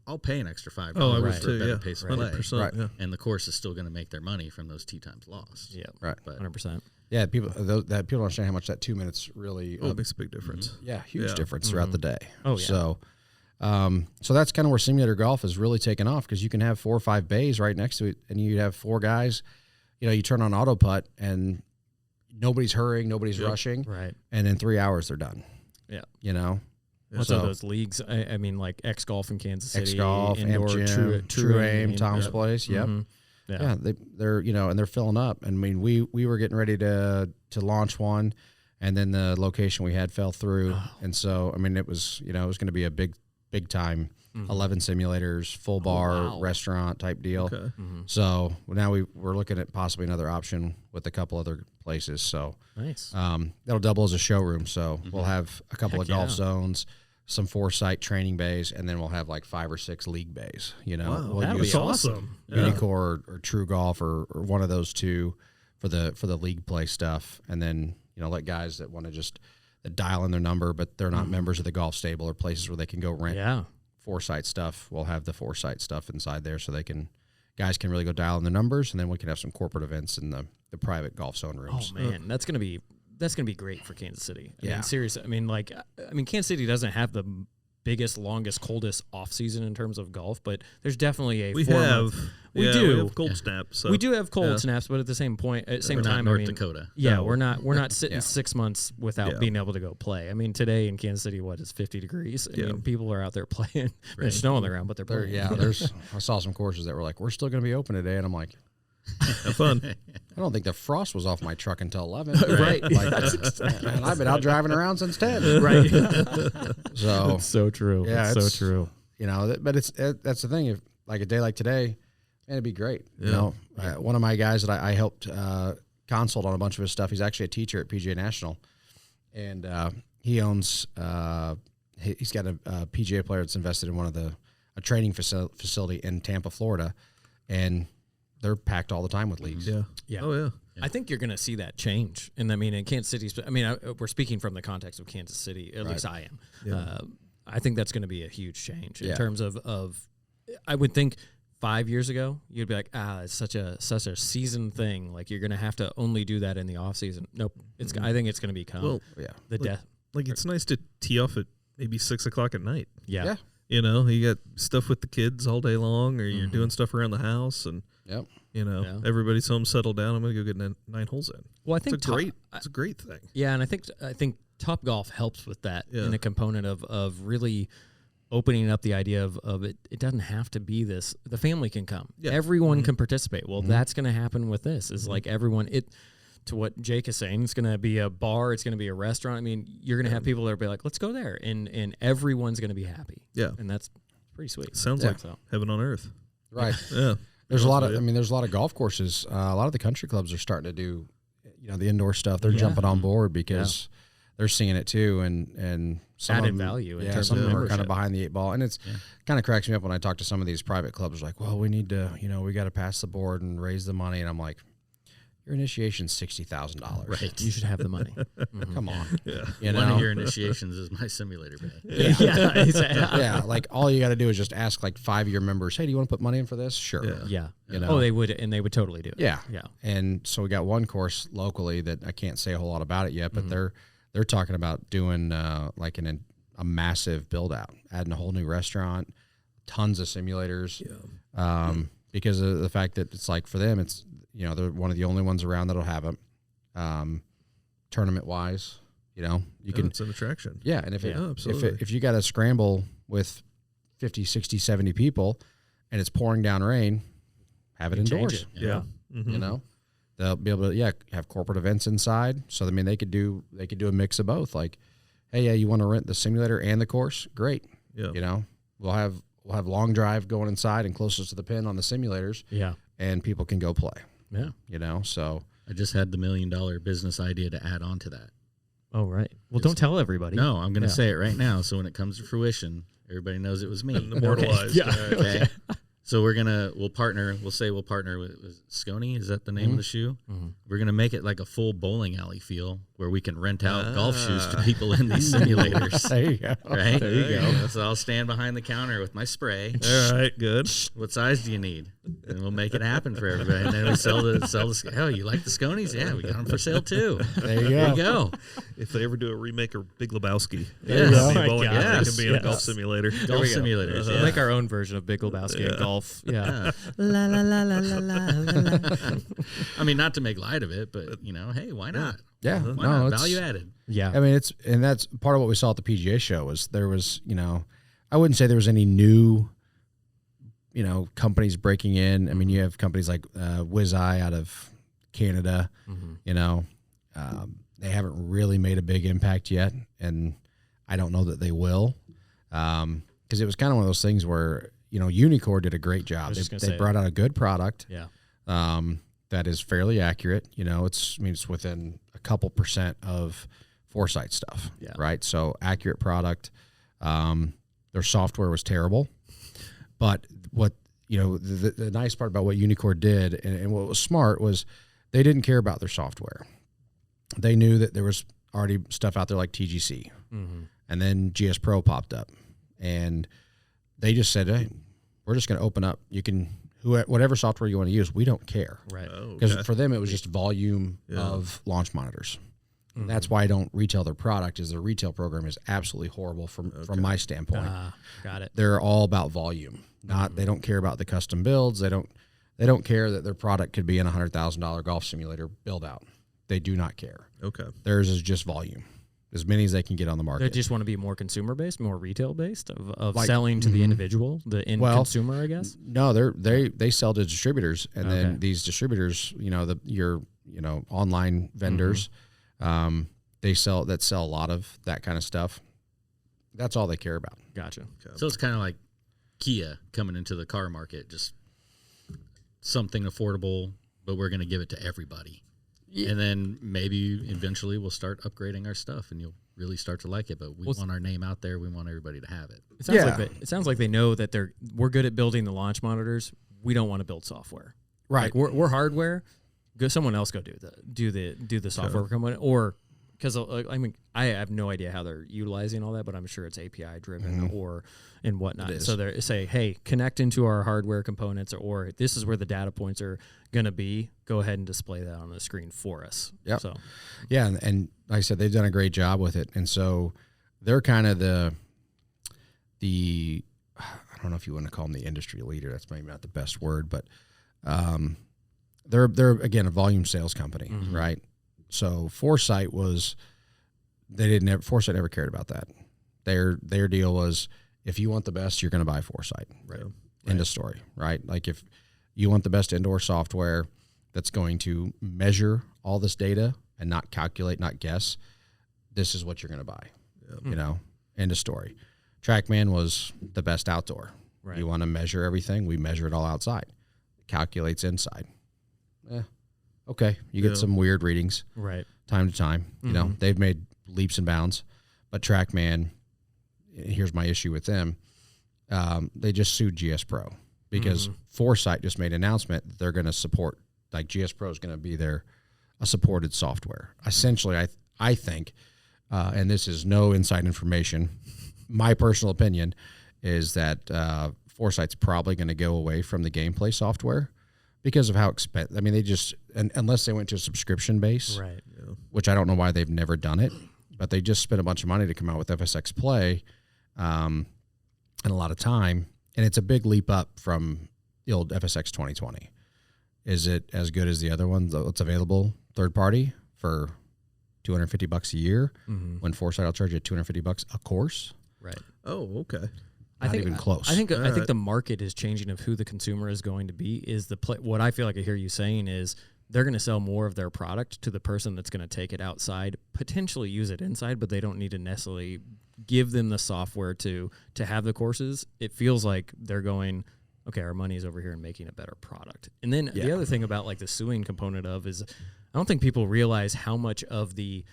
Speaker 1: I'll pay an extra $5
Speaker 4: Oh, I would
Speaker 1: for
Speaker 4: too.
Speaker 1: a better
Speaker 4: Yeah.
Speaker 1: pace of play.
Speaker 4: 100%.
Speaker 5: Right.
Speaker 4: Yeah.
Speaker 1: And the course is still going to make their money from those tee times lost.
Speaker 3: Yeah,
Speaker 5: Right.
Speaker 1: But
Speaker 3: 100%.
Speaker 5: Yeah, people that people don't understand how much that 2 minutes really.
Speaker 4: Oh, it makes a big difference.
Speaker 5: Yeah, huge
Speaker 4: Yeah.
Speaker 5: difference throughout the day.
Speaker 3: Oh, yeah.
Speaker 5: So that's kind of where simulator golf is really taken off, because you can have 4 or 5 bays right next to it, and you have 4 guys. You know, you turn on auto putt, and nobody's hurrying, nobody's rushing,
Speaker 3: Right.
Speaker 5: and in 3 hours they're done.
Speaker 3: Yeah.
Speaker 5: You know,
Speaker 3: What's
Speaker 5: So-
Speaker 3: all those leagues? I mean, like X Golf in Kansas City,
Speaker 5: X Golf,
Speaker 3: indoor,
Speaker 5: Amp Gym, True Aim, Tom's Place. Yep.
Speaker 3: Mhm.
Speaker 5: Yeah, they're and they're filling up. I mean, we were getting ready to launch one, and then the location we had fell through, and so I mean, it was it was going to be a big time 11 simulators, full bar restaurant type deal.
Speaker 4: Okay.
Speaker 5: So now we're looking at possibly another option with a couple other places. So
Speaker 3: Nice.
Speaker 5: that'll double as a showroom. So we'll have a couple
Speaker 3: Heck
Speaker 5: of golf
Speaker 3: yeah.
Speaker 5: zones, some foresight training bays, and then we'll have like 5 or 6 league bays. You know,
Speaker 4: Wow,
Speaker 5: we'll
Speaker 3: that'd
Speaker 5: use
Speaker 3: be awesome.
Speaker 5: Unicore or True Golf or one of those two for the league play stuff, and then let guys that want to just dial in their number, but they're not members of the golf stable or places where they can go rent
Speaker 3: Yeah.
Speaker 5: foresight stuff. We'll have the foresight stuff inside there, so guys can really go dial in their numbers, and then we can have some corporate events in the private golf zone rooms.
Speaker 3: Oh man, that's gonna be great for Kansas City. I
Speaker 5: Yeah.
Speaker 3: mean, seriously. I mean, Kansas City doesn't have the biggest, longest, coldest off season in terms of golf, but there's definitely a
Speaker 4: We
Speaker 3: 4
Speaker 4: have.
Speaker 3: month.
Speaker 4: We
Speaker 3: do.
Speaker 4: have cold snaps. So.
Speaker 3: We do have cold
Speaker 4: Yeah.
Speaker 3: snaps, but at the same
Speaker 1: We're not
Speaker 3: time,
Speaker 1: North
Speaker 3: I mean,
Speaker 1: Dakota.
Speaker 3: yeah,
Speaker 4: No.
Speaker 3: we're not sitting 6 months without
Speaker 4: Yeah.
Speaker 3: being able to go play. I mean, today in Kansas City, what is 50 degrees? I
Speaker 4: Yeah.
Speaker 3: mean, people are out there playing. There's snow on the ground, but they're playing.
Speaker 5: I saw some courses that were like, we're still going to be open today, and I'm like,
Speaker 4: Have fun.
Speaker 5: I don't think the frost was off my truck until 11.
Speaker 3: Right.
Speaker 5: Like, man, I've been out driving around since 10.
Speaker 3: right.
Speaker 5: So
Speaker 3: It's so true.
Speaker 5: Yeah,
Speaker 3: it's
Speaker 5: it's-
Speaker 3: so true.
Speaker 5: but that's the thing. If like a day like today, man, it'd be great.
Speaker 4: Yeah.
Speaker 5: One of my guys that I helped consult on a bunch of his stuff. He's actually a teacher at PGA National, and he owns. He's got a PGA player that's invested in a training facility in Tampa, Florida, and they're packed all the time with leagues.
Speaker 4: Yeah.
Speaker 3: Yeah.
Speaker 4: Oh yeah.
Speaker 3: I think you're going to see that change. And I mean, in Kansas City, we're speaking from the context of Kansas City, at least I am.
Speaker 4: Yeah.
Speaker 3: I think that's going to be a huge change in
Speaker 5: Yeah.
Speaker 3: terms of, I would think 5 years ago, you'd be like, it's such a season thing. Like you're going to have to only do that in the off season. Nope. I think it's going to become
Speaker 4: Well,
Speaker 5: Yeah.
Speaker 3: the
Speaker 4: like-
Speaker 3: death.
Speaker 4: Like it's nice to tee off at maybe 6 o'clock at night.
Speaker 3: Yeah.
Speaker 5: Yeah.
Speaker 4: You got stuff with the kids all day long, or you're doing stuff around the house, and
Speaker 5: Yep.
Speaker 3: Yeah.
Speaker 4: everybody's home, settled down. I'm gonna go get 9 holes in.
Speaker 3: Well, I think
Speaker 4: It's a great thing.
Speaker 3: Yeah, and I think Top Golf helps with that
Speaker 4: Yeah.
Speaker 3: in the component of really opening up the idea of it. It doesn't have to be this. The family can come.
Speaker 4: Yeah.
Speaker 3: Everyone can participate. Well, that's going to happen with this. Is like everyone. To what Jake is saying, it's going to be a bar. It's going to be a restaurant. I mean, you're going to have people that are be like, let's go there, and everyone's going to be happy.
Speaker 4: Yeah.
Speaker 3: and that's pretty sweet.
Speaker 4: Sounds
Speaker 5: Yeah.
Speaker 4: like heaven on earth.
Speaker 5: Right.
Speaker 4: Yeah.
Speaker 5: There's a lot of golf courses. A lot of the country clubs are starting to do, the indoor stuff. They're jumping on board because they're seeing it too, and some
Speaker 3: Added
Speaker 5: of them,
Speaker 3: value in
Speaker 5: Yeah,
Speaker 3: terms
Speaker 5: some
Speaker 3: of
Speaker 5: of them are kind
Speaker 3: membership.
Speaker 5: of behind the 8 ball, and it's kind of cracks me up when I talk to some of these private clubs. Like, well, we need to, we got to pass the board and raise the money, and I'm like, your initiation's $60,000.
Speaker 1: Right.
Speaker 3: You should have the money.
Speaker 5: Come on.
Speaker 4: Yeah.
Speaker 5: You
Speaker 1: One
Speaker 5: know?
Speaker 1: of your initiations is my simulator bay.
Speaker 3: Yeah, exactly.
Speaker 5: Yeah, like all you got to do is just ask like 5-year members, hey, do you want to put money in for this? Sure.
Speaker 4: Yeah.
Speaker 3: Yeah.
Speaker 5: You know?
Speaker 3: Oh, they would, and they would totally do it.
Speaker 5: Yeah.
Speaker 3: Yeah.
Speaker 5: And so we got one course locally that I can't say a whole lot about it yet, but they're talking about doing like a massive build out, adding a whole new restaurant, tons of simulators. Yeah. Because of the fact that it's like for them, it's, you know, they're one of the only ones around that'll have it. Tournament wise, you know, you can,
Speaker 4: It's an attraction.
Speaker 5: yeah. And if
Speaker 4: absolutely.
Speaker 5: if you got to scramble with 50, 60, 70 people and it's pouring down rain, have it
Speaker 3: Change
Speaker 5: indoors.
Speaker 3: it.
Speaker 4: Yeah. Mm-hmm.
Speaker 5: You know, they'll be able to have corporate events inside. So I mean, they could do a mix of both. Like, hey, yeah, you want to rent the simulator and the course? Great.
Speaker 4: Yeah.
Speaker 5: You know, we'll have long drive going inside and closest to the pin on the simulators,
Speaker 3: Yeah.
Speaker 5: and people can go play.
Speaker 3: Yeah.
Speaker 5: You know, so
Speaker 1: I just had the $1 million business idea to add on to that.
Speaker 3: Oh, right. Well, don't tell everybody.
Speaker 1: No, I'm going to
Speaker 3: Yeah.
Speaker 1: say it right now. So when it comes to fruition, everybody knows it was me.
Speaker 4: And immortalized.
Speaker 3: Yeah.
Speaker 1: Okay. So we'll partner with Scony. Is that the name of the shoe?
Speaker 3: Mm-hmm.
Speaker 1: We're going to make it like a full bowling alley feel where we can rent out golf shoes to people in these simulators.
Speaker 5: there you go.
Speaker 1: Right?
Speaker 4: There you go.
Speaker 1: So I'll stand behind the counter with my spray.
Speaker 4: All right, good.
Speaker 1: What size do you need? And we'll make it happen for everybody. And then we sell the oh, you like the Sconies? Yeah, we got them for sale too.
Speaker 5: There you
Speaker 1: There you
Speaker 5: go.
Speaker 1: go.
Speaker 4: If they ever do a remake of Big Lebowski,
Speaker 1: Yes.
Speaker 4: it
Speaker 1: Oh
Speaker 4: can be
Speaker 3: my
Speaker 4: a bowling
Speaker 3: God.
Speaker 4: alley, it
Speaker 1: Yes.
Speaker 4: can be in a
Speaker 3: Yes.
Speaker 4: golf simulator.
Speaker 1: Golf
Speaker 3: we go.
Speaker 1: simulators.
Speaker 3: We'll
Speaker 1: Yeah.
Speaker 3: make our own version of Big Lebowski at golf. Yeah.
Speaker 1: Yeah.
Speaker 3: La la la la la la la.
Speaker 1: I mean, not to make light of it, but hey, why not?
Speaker 5: Yeah,
Speaker 1: Why
Speaker 5: no,
Speaker 1: not?
Speaker 5: it's
Speaker 1: Value added.
Speaker 3: Yeah.
Speaker 5: I mean, that's part of what we saw at the PGA Show was there was, you know, I wouldn't say there was any new, you know, companies breaking in. I mean, you have companies like WizEye out of Canada, you know, they haven't really made a big impact yet, and I don't know that they will, because it was kind of one of those things where, you know, Unicore did a great job.
Speaker 3: was just gonna
Speaker 5: They
Speaker 3: say
Speaker 5: brought out a good product.
Speaker 3: Yeah.
Speaker 5: That is fairly accurate. You know, it's within a couple % of Foresight stuff.
Speaker 3: Yeah.
Speaker 5: Right. So accurate product. Their software was terrible, but what, you know, the nice part about what Unicore did and what was smart was they didn't care about their software. They knew that there was already stuff out there like TGC, and then GS Pro popped up, and they just said, hey, we're just going to open up. You can, whatever software you want to use, we don't care.
Speaker 3: Right.
Speaker 4: Oh,
Speaker 5: Because
Speaker 4: okay.
Speaker 5: for them, it was just volume of launch monitors. That's why I don't retail their product. Is their retail program is absolutely horrible from my standpoint.
Speaker 3: Got it.
Speaker 5: They're all about volume. Not they don't care about the custom builds. They don't care that their product could be in a $100,000 golf simulator build out. They do not care.
Speaker 4: Okay.
Speaker 5: Theirs is just volume, as many as they can get on the
Speaker 3: They
Speaker 5: market.
Speaker 3: just want to be more consumer based, more retail based of
Speaker 5: Like-
Speaker 3: selling to the individual, the end
Speaker 5: Well,
Speaker 3: consumer, I guess.
Speaker 5: No, they sell to distributors, and
Speaker 3: Okay.
Speaker 5: then these distributors, you know, your online vendors, they sell a lot of that kind of stuff. That's all they care about.
Speaker 3: Gotcha.
Speaker 1: So it's kind of like Kia coming into the car market, just something affordable, but we're going to give it to everybody. And then maybe eventually we'll start upgrading our stuff, and you'll really start to like it. But we want our name out there. We want everybody to have it.
Speaker 3: It sounds like they know that we're good at building the launch monitors. We don't want to build software.
Speaker 5: Right.
Speaker 3: Like we're hardware. Go someone else go do the software component, or because I mean I have no idea how they're utilizing all that, but I'm sure it's API driven or and whatnot.
Speaker 5: It is.
Speaker 3: So they say, hey, connect into our hardware components, or this is where the data points are going to be. Go ahead and display that on the screen for us.
Speaker 5: Yep.
Speaker 3: So
Speaker 5: Yeah, and like I said, they've done a great job with it, and so they're kind of the I don't know if you want to call them the industry leader. That's maybe not the best word, but they're again a volume sales company, right? So Foresight Foresight never cared about that. Their deal was, if you want the best, you're going to buy Foresight.
Speaker 4: Right.
Speaker 5: End of story, right? Like if you want the best indoor software that's going to measure all this data and not calculate, not guess, this is what you're going to buy. You know, end of story. TrackMan was the best outdoor.
Speaker 3: Right.
Speaker 5: You want to measure everything, we measure it all outside. Calculates inside. Okay, you get some weird readings
Speaker 3: right.
Speaker 5: time to time. You know, they've made leaps and bounds, but TrackMan, here's my issue with them. They just sued GS Pro because Foresight just made an announcement that they're going to support, like GS Pro is going to be their a supported software. Essentially, I think, and this is no inside information, my personal opinion is that Foresight's probably going to go away from the gameplay software because of how expensive. I mean, they just, unless they went to a subscription base,
Speaker 3: Right.
Speaker 5: which I don't know why they've never done it, but they just spent a bunch of money to come out with FSX Play and a lot of time. And it's a big leap up from the old FSX 2020. Is it as good as the other one that's available third party for $250 a year when Foresight will charge you $250 a course?
Speaker 3: Right.
Speaker 4: Oh, okay.
Speaker 5: Not even close.
Speaker 3: I think
Speaker 4: right.
Speaker 3: the market is changing of who the consumer is going to be. Is the what I feel like I hear you saying is they're going to sell more of their product to the person that's going to take it outside, potentially use it inside, but they don't need to necessarily give them the software to have the courses. It feels like they're going, okay, our money is over here and making a better product. And then the other thing about like the suing component of is I don't think people realize how much of the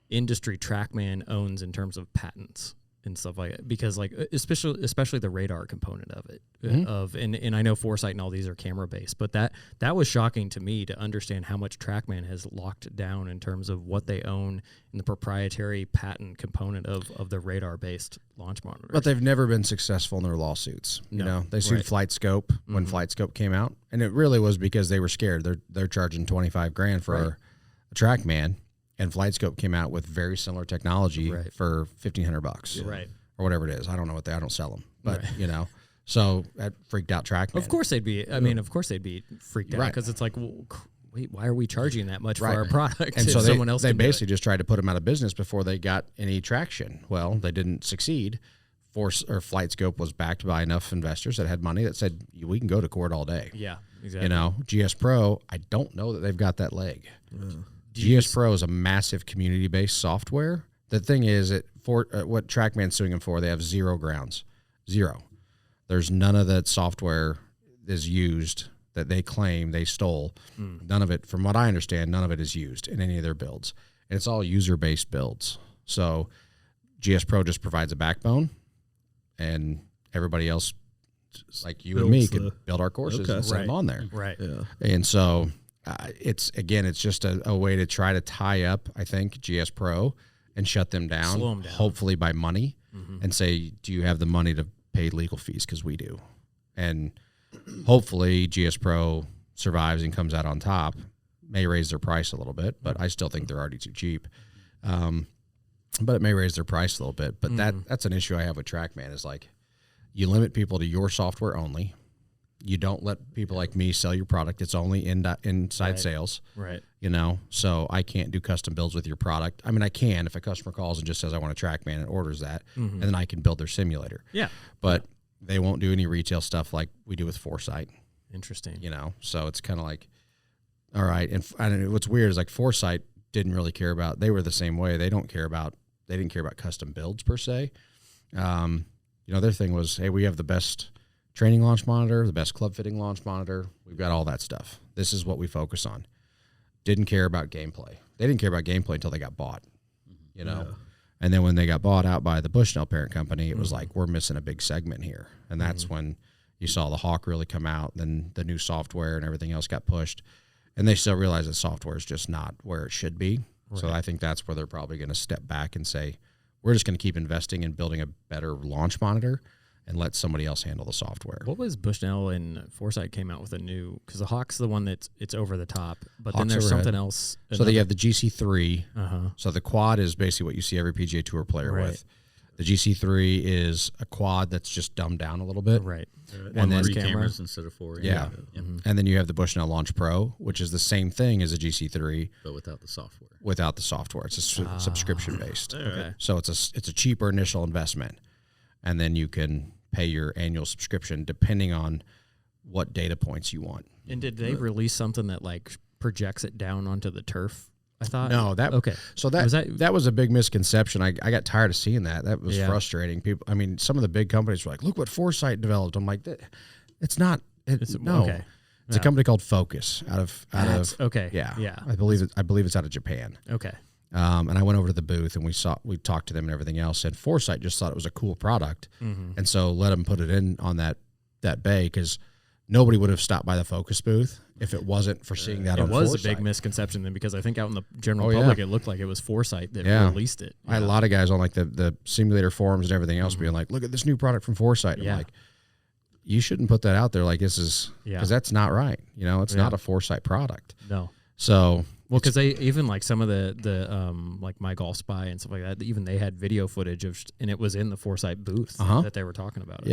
Speaker 3: industry TrackMan owns in terms of patents and stuff like that, because like especially the radar component of it and I know Foresight and all these are camera based, but that was shocking to me to understand how much TrackMan has locked down in terms of what they own in the proprietary patent component of the radar based launch monitors.
Speaker 5: But they've never been successful in their lawsuits. You know, they sued FlightScope when FlightScope came out, and it really was because they were scared. They're charging $25,000 for a TrackMan. And FlightScope came out with very similar technology for $1,500,
Speaker 3: Right.
Speaker 5: or whatever it is. I don't know I don't sell them, but you know, so that freaked out TrackMan.
Speaker 3: Of course they'd be. I mean, of course they'd be freaked out because it's like, well, wait, why are we charging that much for our product?
Speaker 5: And so
Speaker 3: someone else
Speaker 5: they
Speaker 3: can do
Speaker 5: basically
Speaker 3: it?
Speaker 5: just tried to put them out of business before they got any traction. Well, they didn't succeed. FlightScope was backed by enough investors that had money that said we can go to court all day.
Speaker 3: Yeah, exactly.
Speaker 5: You know, GS Pro, I don't know that they've got that leg. GS Pro is a massive community-based software. The thing is, what TrackMan's suing them for, they have zero grounds. Zero. There's none of that software is used that they claim they stole. None of it, from what I understand, none of it is used in any of their builds. And it's all user-based builds. So GS Pro just provides a backbone, and everybody else, like you and me, could build our courses and set them on there.
Speaker 3: Right.
Speaker 4: Yeah.
Speaker 5: And so it's just a way to try to tie up, I think, GS Pro and shut them down,
Speaker 3: Slow them down.
Speaker 5: hopefully by money, and say, do you have the money to pay legal fees? Because we do. And hopefully GS Pro survives and comes out on top, may raise their price a little bit, but I still think they're already too cheap. But it may raise their price a little bit. But that's an issue I have with TrackMan is like you limit people to your software only. You don't let people like me sell your product. It's only inside sales.
Speaker 3: Right.
Speaker 5: You know, so I can't do custom builds with your product. I mean, I can if a customer calls and just says, I want a TrackMan and orders that, and then I can build their simulator.
Speaker 3: Yeah.
Speaker 5: But they won't do any retail stuff like we do with Foresight,
Speaker 3: Interesting.
Speaker 5: you know? So it's kind of like, all right. And what's weird is like Foresight didn't really care about, they were the same way. They didn't care about custom builds per se. You know, their thing was, hey, we have the best training launch monitor, the best club fitting launch monitor. We've got all that stuff. This is what we focus on. Didn't care about gameplay. They didn't care about gameplay until they got bought, you know? Yeah. And then when they got bought out by the Bushnell parent company, it was like, we're missing a big segment here. And that's when you saw the Hawk really come out, then the new software and everything else got pushed. And they still realize that software is just not where it should be. Right. So I think that's where they're probably going to step back and say, we're just going to keep investing in building a better launch monitor and let somebody else handle the software.
Speaker 3: What was Bushnell and Foresight came out with a new, because the Hawk's the one that's it's over the top, but
Speaker 5: Hawk's
Speaker 3: then there's
Speaker 5: overhead.
Speaker 3: something else.
Speaker 5: So they have the GC3.
Speaker 3: Uh-huh.
Speaker 5: So the quad is basically what you see every PGA Tour player with. The GC3 is a quad that's just dumbed down a little bit.
Speaker 3: Right.
Speaker 1: One
Speaker 5: then
Speaker 1: three
Speaker 3: camera.
Speaker 1: cameras instead of four.
Speaker 5: Yeah. And then you have the Bushnell Launch Pro, which is the same thing as a GC3
Speaker 1: But without the software.
Speaker 5: without the software. It's a subscription based.
Speaker 3: Okay.
Speaker 5: So it's a cheaper initial investment, and then you can pay your annual subscription depending on what data points you want.
Speaker 3: And did they release something that like projects it down onto the turf? I thought
Speaker 5: No, that
Speaker 3: okay.
Speaker 5: So that was a big misconception. I got tired of seeing that. That was
Speaker 3: Yeah.
Speaker 5: frustrating. People, I mean, some of the big companies were like, "Look what Foresight developed." I'm like, "It's not. No,
Speaker 3: okay.
Speaker 5: it's a company called Focus out of
Speaker 3: okay.
Speaker 5: yeah,
Speaker 3: Yeah.
Speaker 5: I believe it's out of Japan."
Speaker 3: Okay.
Speaker 5: And I went over to the booth and we talked to them and everything else. And Foresight just thought it was a cool product, and so let them put it in on that bay because nobody would have stopped by the Focus booth if it wasn't for seeing that
Speaker 3: It
Speaker 5: on
Speaker 3: was
Speaker 5: Foresight.
Speaker 3: a big misconception then, because I think out in the general
Speaker 5: Oh, yeah.
Speaker 3: public, it looked like it was Foresight that
Speaker 5: Yeah.
Speaker 3: released it.
Speaker 5: I had a lot of guys on like the simulator forums and everything else being like, look at this new product from Foresight.
Speaker 3: Yeah.
Speaker 5: I'm like, you shouldn't put that out there. Like this is,
Speaker 3: Yeah.
Speaker 5: because that's not right. You know, it's not a Foresight product.
Speaker 3: No.
Speaker 5: So
Speaker 3: Well, because they even like some of the like My Golf Spy and stuff like that, even they had video footage of, and it was in the Foresight booth that they were talking about it.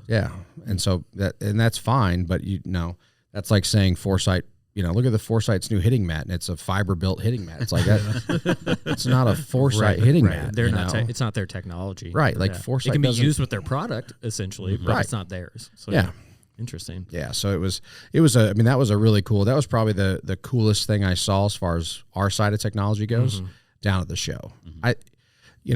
Speaker 5: yeah. And so that's fine, but you know, that's like saying Foresight, you know, look at the Foresight's new hitting mat, and it's a fiber built hitting mat. It's like that. It's not a Foresight hitting mat.
Speaker 3: They're
Speaker 5: you
Speaker 3: not.
Speaker 5: know?
Speaker 3: It's not their technology.
Speaker 5: Right, like Foresight
Speaker 3: It can be
Speaker 5: doesn't-
Speaker 3: used with their product essentially, but
Speaker 5: Right.
Speaker 3: it's not theirs. So
Speaker 5: Yeah.
Speaker 3: Interesting.
Speaker 5: Yeah, so it was I mean, that was a really cool, that was probably the coolest thing I saw as far as our side of technology goes down at the show.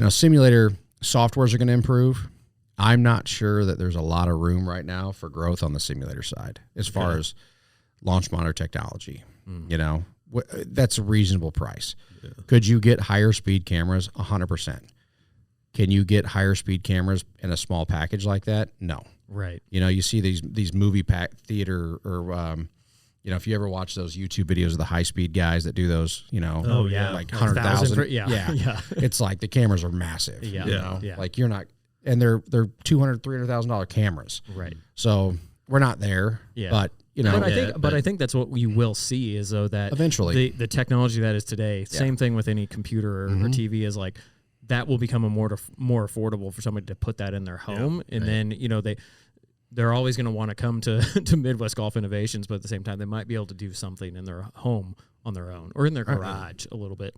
Speaker 5: Simulator softwares are going to improve. I'm not sure that there's a lot of room right now for growth on the simulator side as far as launch monitor technology. You know, that's a reasonable price. Yeah. Could you get higher speed cameras? 100%. Can you get higher speed cameras in a small package like that? No.
Speaker 3: Right.
Speaker 5: You know, you see these movie theater or if you ever watch those YouTube videos of the high speed guys that do those, like 100,000.
Speaker 3: Yeah.
Speaker 5: It's like the cameras are massive.
Speaker 3: Yeah.
Speaker 5: You know?
Speaker 3: Yeah.
Speaker 5: Like you're not, and they're $200,000, $300,000 cameras.
Speaker 3: Right.
Speaker 5: So we're not there.
Speaker 3: Yeah.
Speaker 5: But you know,
Speaker 3: but I think that's what you will see is though that
Speaker 5: eventually
Speaker 3: the technology that is today, same thing with any computer or TV, is like that will become a more affordable for somebody to put that in their home, and then they're always going to want to come to Midwest Golf Innovations, but at the same time they might be able to do something in their home on their own or in their garage a little bit.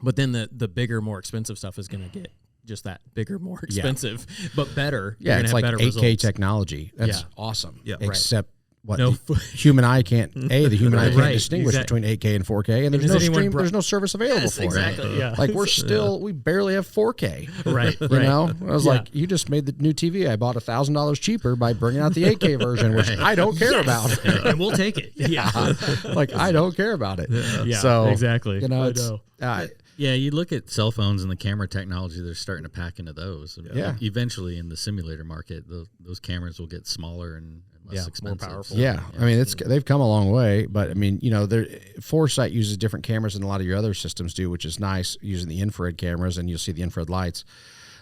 Speaker 3: But then the bigger, more expensive stuff is going to get just that bigger, more expensive, but better.
Speaker 5: Yeah, it's like 8K
Speaker 3: results.
Speaker 5: technology. That's awesome.
Speaker 4: Yeah.
Speaker 5: Except what
Speaker 3: No.
Speaker 5: the human eye can't. The human eye can't
Speaker 3: Right,
Speaker 5: distinguish
Speaker 3: exactly.
Speaker 5: between 8K and 4K, and there's
Speaker 3: Does
Speaker 5: no
Speaker 3: anyone
Speaker 5: stream. There's no service available for
Speaker 3: exactly.
Speaker 5: it.
Speaker 3: Yeah.
Speaker 5: Like we barely have 4K.
Speaker 3: Right.
Speaker 5: You know, I was like, you just made the new TV. I bought $1,000 cheaper by bringing out the 8K version, which I don't care about.
Speaker 3: And we'll take it. Yeah.
Speaker 5: Like I don't care about it.
Speaker 3: Yeah,
Speaker 5: So
Speaker 3: exactly.
Speaker 5: You know,
Speaker 3: I
Speaker 5: it's.
Speaker 3: know.
Speaker 1: Yeah, you look at cell phones and the camera technology, they're starting to pack into those.
Speaker 5: Yeah.
Speaker 1: Eventually in the simulator market, those cameras will get smaller and less expensive.
Speaker 3: more powerful.
Speaker 5: Yeah, I mean they've come a long way, but I mean Foresight uses different cameras than a lot of your other systems do, which is nice, using the infrared cameras, and you'll see the infrared lights.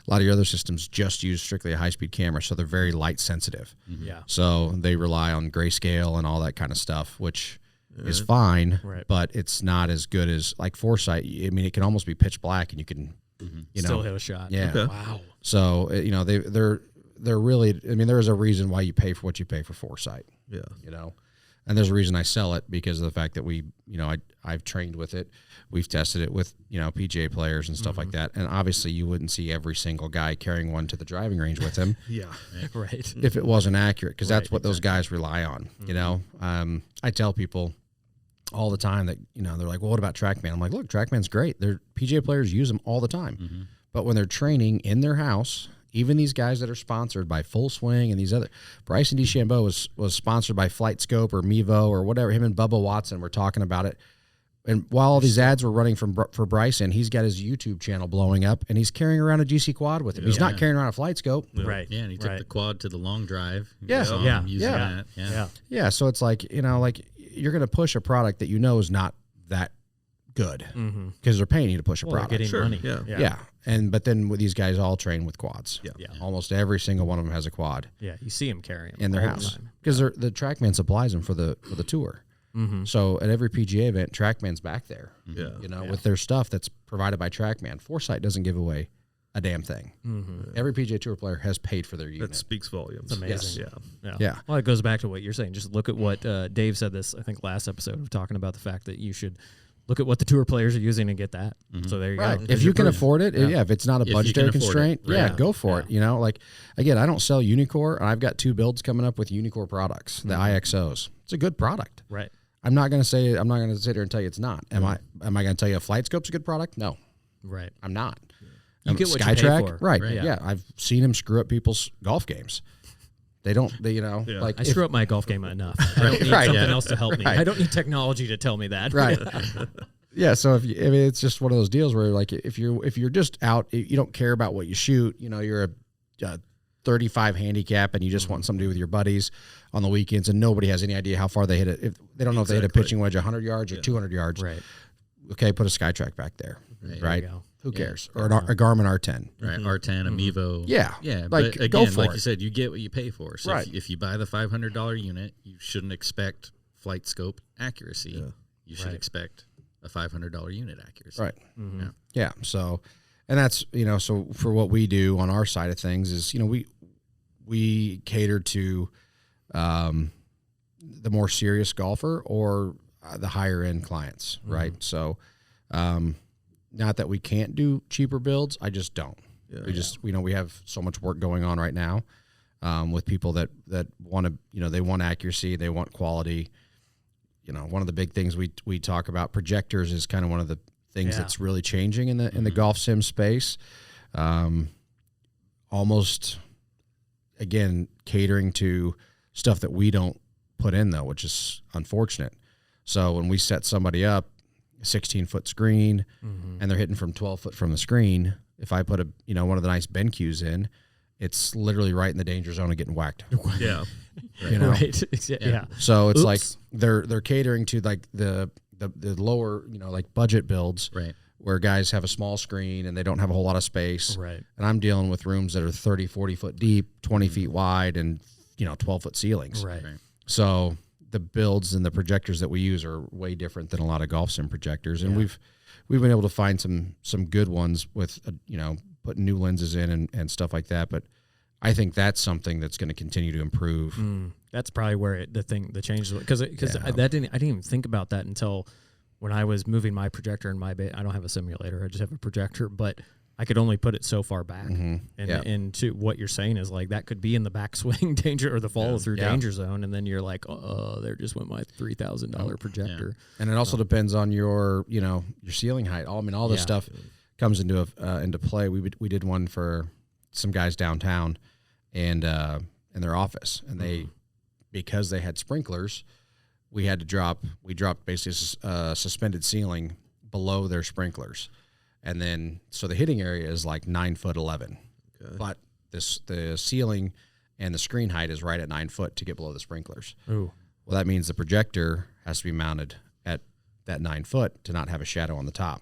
Speaker 5: A lot of your other systems just use strictly a high-speed camera, so they're very light sensitive.
Speaker 3: Yeah.
Speaker 5: So they rely on grayscale and all that kind of stuff, which is fine, but it's not as good as like Foresight. I mean, it can almost be pitch black, and you can
Speaker 3: Still hit a shot.
Speaker 5: Yeah.
Speaker 4: Okay.
Speaker 3: Wow.
Speaker 5: So they're really. I mean, there is a reason why you pay for what you pay for Foresight.
Speaker 4: Yeah.
Speaker 5: You know, and there's a reason I sell it, because of the fact that I've trained with it, we've tested it with PGA players and stuff like that, and obviously you wouldn't see every single guy carrying one to the driving range with him
Speaker 4: Yeah.
Speaker 3: Right.
Speaker 5: if it wasn't accurate, because that's what those guys rely on. You know, I tell people all the time that they're like, well, what about TrackMan? I'm like, look, TrackMan's great. Their PGA players use them all the time, but when they're training in their house. Even these guys that are sponsored by Full Swing and these other, Bryson DeChambeau was sponsored by FlightScope or Mevo or whatever. Him and Bubba Watson were talking about it. And while all these ads were running for Bryson, he's got his YouTube channel blowing up, and he's carrying around a GC quad with him. He's not carrying around a FlightScope.
Speaker 3: Right.
Speaker 1: Yeah, and he took the quad to the long drive.
Speaker 5: Yeah.
Speaker 1: You saw
Speaker 3: Yeah.
Speaker 1: him using
Speaker 5: Yeah.
Speaker 1: that. Yeah.
Speaker 3: Yeah.
Speaker 5: Yeah, so it's like, like you're going to push a product that is not that good, because they're paying you to push a
Speaker 3: Well, they're
Speaker 5: product.
Speaker 3: getting money.
Speaker 4: Yeah.
Speaker 5: Yeah. But then with these guys all train with quads.
Speaker 4: Yeah.
Speaker 3: Yeah.
Speaker 5: Almost every single one of them has a quad
Speaker 3: Yeah. You see them carrying them
Speaker 5: in their
Speaker 3: all the
Speaker 5: house,
Speaker 3: time.
Speaker 5: because the TrackMan supplies them for the tour. So at every PGA event, TrackMan's back there,
Speaker 4: Yeah.
Speaker 5: with their stuff that's provided by TrackMan. Foresight doesn't give away a damn thing. Every PGA Tour player has paid for their unit.
Speaker 4: That speaks volumes.
Speaker 3: It's amazing.
Speaker 4: Yeah.
Speaker 5: Yeah.
Speaker 3: Well, it goes back to what you're saying. Just look at what Dave said this, I think, last episode of talking about the fact that you should look at what the tour players are using and get that. So there you
Speaker 5: Right.
Speaker 3: go.
Speaker 5: If you can afford it, if it's not a
Speaker 1: you
Speaker 5: budgetary
Speaker 1: can afford it.
Speaker 5: constraint, go for it. Like, again, I don't sell Unicore, and I've got 2 builds coming up with Unicore products, the IXOs. It's a good product.
Speaker 3: Right.
Speaker 5: I'm not going to sit here and tell you it's not. Am I going to tell you a FlightScope's a good product? No,
Speaker 3: Right.
Speaker 5: I'm not.
Speaker 3: You get what you
Speaker 5: SkyTrack,
Speaker 3: pay for.
Speaker 5: right?
Speaker 3: Right.
Speaker 5: Yeah, I've seen him screw up people's golf games. Like
Speaker 3: I
Speaker 5: if-
Speaker 3: screw up my golf game enough. I don't need
Speaker 5: Right.
Speaker 3: something else to help me.
Speaker 5: Right.
Speaker 3: I don't need technology to tell me that.
Speaker 5: right. Yeah, so it's just one of those deals where, like, if you're just out, you don't care about what you shoot. You're a 35 handicap and you just want something to do with your buddies on the weekends and nobody has any idea how far they hit it. If they don't know if they hit a pitching wedge 100 yards or 200 yards.
Speaker 3: Right.
Speaker 5: Okay, put a SkyTrack back there. Right. Who cares? Or a Garmin R10.
Speaker 1: Right. R10, a Mevo.
Speaker 5: Yeah.
Speaker 1: Yeah.
Speaker 5: Like,
Speaker 1: But again,
Speaker 5: go for
Speaker 1: like
Speaker 5: it.
Speaker 1: you said, you get what you pay for. So
Speaker 5: Right.
Speaker 1: if you buy the $500 unit, you shouldn't expect flight scope accuracy.
Speaker 4: Yeah.
Speaker 1: You should expect a $500 unit accuracy.
Speaker 5: Right.
Speaker 3: Mm-hmm.
Speaker 5: Yeah. So, and that's, so for what we do on our side of things is, we cater to the more serious golfer or the higher end clients. Right. So, not that we can't do cheaper builds. I just don't. We just, we have so much work going on right now with people that want to, they want accuracy, they want quality. One of the big things we talk about, projectors is kind of one of the things that's really changing in the golf sim space. Almost, again, catering to stuff that we don't put in though, which is unfortunate. So when we set somebody up, 16-foot screen, and they're hitting from 12 foot from the screen. If I put one of the nice bend cues in, it's literally right in the danger zone of getting whacked.
Speaker 4: Yeah.
Speaker 3: Right. Yeah.
Speaker 5: So it's
Speaker 3: Oops.
Speaker 5: like they're catering to like the lower, like budget builds,
Speaker 1: Right.
Speaker 5: where guys have a small screen and they don't have a whole lot of space.
Speaker 3: Right.
Speaker 5: And I'm dealing with rooms that are 30, 40 foot deep, 20 feet wide, and 12-foot ceilings.
Speaker 3: Right.
Speaker 5: So the builds and the projectors that we use are way different than a lot of golf sim projectors, and we've been able to find some good ones with putting new lenses in and stuff like that. But I think that's something that's going to continue to improve.
Speaker 3: That's probably where the change is, because I didn't even think about that until when I was moving my projector in my bay. I don't have a simulator; I just have a projector, but I could only put it so far back. And to what you're saying is like that could be in the backswing danger or the follow through danger zone, and then you're like, oh, there just went my $3,000 projector.
Speaker 5: And it also depends on your your ceiling height. All this stuff comes into play. We did one for some guys downtown, and in their office, and they because they had sprinklers, we dropped basically a suspended ceiling below their sprinklers. And then, so the hitting area is like 9'11", but the ceiling and the screen height is right at 9 foot to get below the sprinklers.
Speaker 3: Ooh.
Speaker 5: Well, that means the projector has to be mounted at that 9 foot to not have a shadow on the top.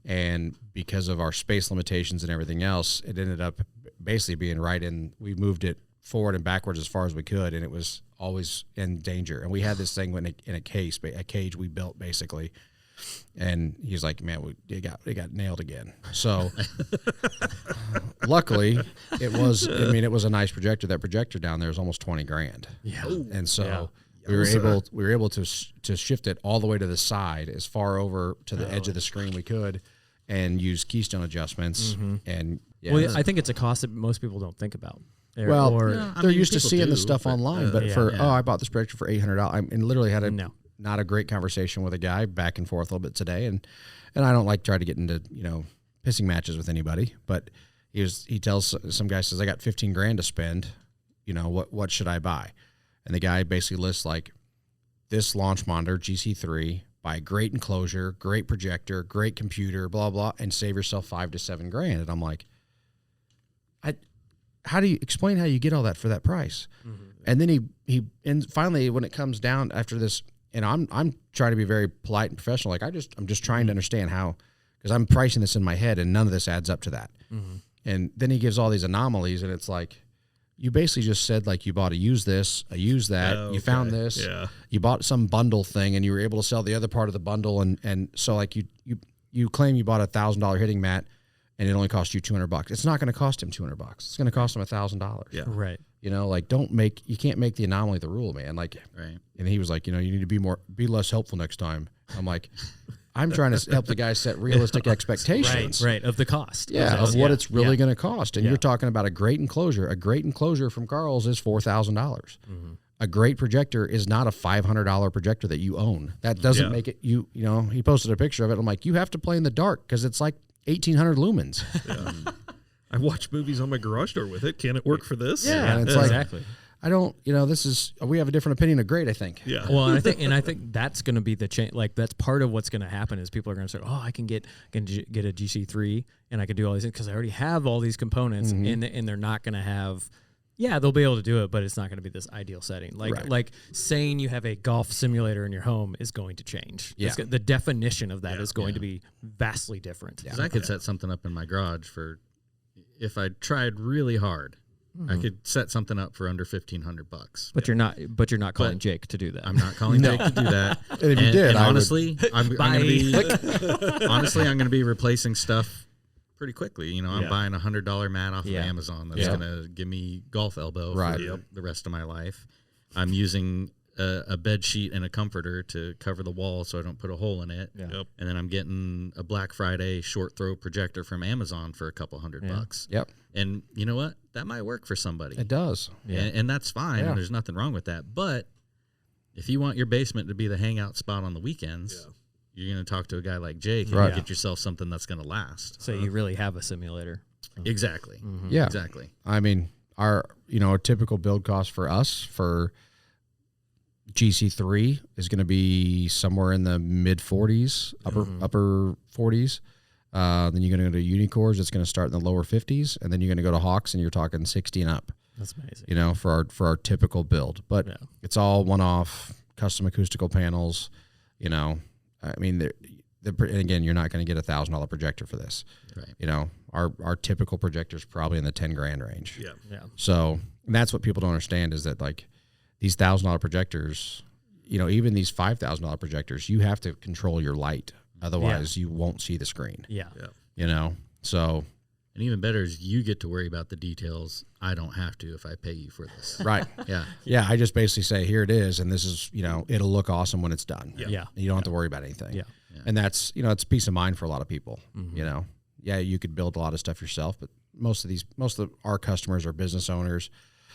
Speaker 5: And because of our space limitations and everything else, it ended up basically being right in. We moved it forward and backwards as far as we could, and it was always in danger. And we had this thing in a cage we built basically. And he's like, man, it got nailed again. So luckily it was a nice projector. That projector down there is almost $20,000. Yeah. And so we were able to shift it all the way to the side, as far over to the edge of the screen we could, and use keystone adjustments. And
Speaker 3: I think it's a cost that most people don't think about.
Speaker 5: They're used to seeing the stuff online, but I bought this projector for $800, and literally had not a great conversation with a guy back and forth a little bit today, and I don't like try to get into pissing matches with anybody, but he tells some guy, says, I got $15,000 to spend, what should I buy? And the guy basically lists like this launch monitor GC3, buy a great enclosure, great projector, great computer, blah blah, and save yourself $5,000 to $7,000. And I'm like, how do you explain how you get all that for that price? And then and finally, when it comes down after this. And I'm trying to be very polite and professional. Like I'm just trying to understand how, because I'm pricing this in my head and none of this adds up to that. And then he gives all these anomalies, and it's like, you basically just said like you bought a use this, a use that, you found this, you bought some bundle thing, and you were able to sell the other part of the bundle, and so like you claim you bought $1,000 hitting mat, and it only cost you $200. It's not going to cost him $200. It's going to cost him $1,000.
Speaker 4: Yeah,
Speaker 3: right.
Speaker 5: Like you can't make the anomaly the rule, man. Like, right. And he was like, you need to be less helpful next time. I'm like, I'm trying to help the guy set realistic expectations.
Speaker 3: Right, of the cost.
Speaker 5: Yeah, of what it's really going to cost. And you're talking about a great enclosure. A great enclosure from Carl's is $4,000. A great projector is not a $500 projector that you own. That doesn't make it, he posted a picture of it. I'm like, you have to play in the dark because it's like 1,800 lumens.
Speaker 4: I watch movies on my garage door with it. Can it work for this?
Speaker 5: Yeah, and it's
Speaker 3: exactly.
Speaker 5: I don't, we have a different opinion of great, I think.
Speaker 4: Yeah.
Speaker 3: Well, and I think that's going to be the change. Like that's part of what's going to happen is people are going to say, "Oh, I can get a GC3 and I can do all these things because I already have all these components," and they're not going to have. Yeah, they'll be able to do it, but it's not going to be this ideal setting. Like saying you have a golf simulator in your home is going to change.
Speaker 5: Yeah.
Speaker 3: The definition of that is going to be vastly different.
Speaker 1: Because I could set something up in my garage for, if I tried really hard, I could set something up for under $1,500.
Speaker 3: But you're not calling Jake to do that.
Speaker 1: I'm not calling Jake to do that.
Speaker 5: And if you did,
Speaker 1: and
Speaker 5: I
Speaker 1: honestly, I'm going to be replacing stuff pretty quickly. I'm buying $100 mat off of Amazon that's going to give me golf elbow for the rest of my life. I'm using a bed sheet and a comforter to cover the wall so I don't put a hole in it.
Speaker 3: Yep.
Speaker 1: And then I'm getting a Black Friday short throw projector from Amazon for a couple $100.
Speaker 5: Yep.
Speaker 1: And you know what? That might work for somebody.
Speaker 5: It does.
Speaker 1: And that's fine.
Speaker 5: Yeah.
Speaker 1: There's nothing wrong with that. But if you want your basement to be the hangout spot on the weekends, you're going to talk to a guy like Jake and get yourself something that's going to last.
Speaker 3: So you really have a simulator.
Speaker 1: Exactly.
Speaker 5: Yeah.
Speaker 1: Exactly.
Speaker 5: I mean, our typical build cost for us for GC3 is going to be somewhere in the mid 40s, upper 40s. Then you're going to go to Unicores. It's going to start in the lower 50s, and then you're going to go to Hawks, and you're talking 60 and up.
Speaker 3: That's amazing.
Speaker 5: For our typical build, but it's all one-off custom acoustical panels. I mean, and again, you're not going to get $1,000 projector for this.
Speaker 1: Right.
Speaker 5: Our typical projector is probably in the $10,000 range.
Speaker 4: Yeah.
Speaker 5: So that's what people don't understand is that like these $1,000 projectors, even these $5,000 projectors, you have to control your light. Otherwise, you won't see the screen.
Speaker 3: Yeah.
Speaker 5: So.
Speaker 1: And even better is you get to worry about the details. I don't have to if I pay you for this.
Speaker 5: Right.
Speaker 1: Yeah.
Speaker 5: Yeah. I just basically say, here it is. And this is, it'll look awesome when it's done.
Speaker 3: Yeah.
Speaker 5: You don't have to worry about anything.
Speaker 3: Yeah.
Speaker 5: And that's, it's peace of mind for a lot of people. Yeah, you could build a lot of stuff yourself, but most of our customers are business owners.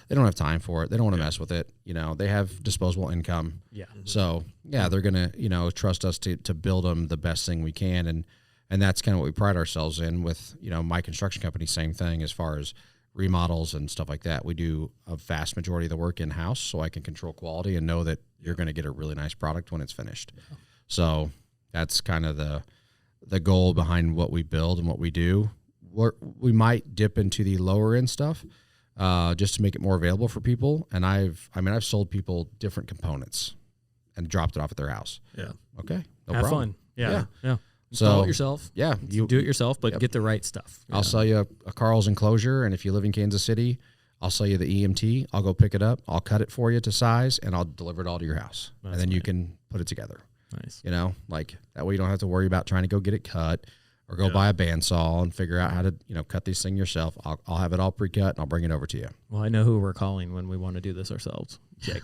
Speaker 5: They don't have time for it. They don't want to mess with it. They have disposable income.
Speaker 3: Yeah.
Speaker 5: So they're going to, trust us to build them the best thing we can. And that's kind of what we pride ourselves in with, my construction company, same thing as far as remodels and stuff like that. We do a vast majority of the work in-house so I can control quality and know that you're going to get a really nice product when it's finished. Yeah. So that's kind of the goal behind what we build and what we do. We might dip into the lower end stuff just to make it more available for people. And I've sold people different components and dropped it off at their house.
Speaker 4: Yeah.
Speaker 5: Okay. No
Speaker 3: Have
Speaker 5: problem.
Speaker 3: fun. Yeah.
Speaker 5: So
Speaker 3: install it yourself.
Speaker 5: Yeah.
Speaker 3: You do it yourself, but get the right stuff.
Speaker 5: I'll sell you a Carl's enclosure. And if you live in Kansas City, I'll sell you the EMT. I'll go pick it up. I'll cut it for you to size and I'll deliver it all to your house. And then you can put it together.
Speaker 3: Nice.
Speaker 5: Like that way you don't have to worry about trying to go get it cut or go buy a bandsaw and figure out how to, cut these things yourself. I'll have it all pre-cut and I'll bring it over to you.
Speaker 3: Well, I know who we're calling when we want to do this ourselves. Jake.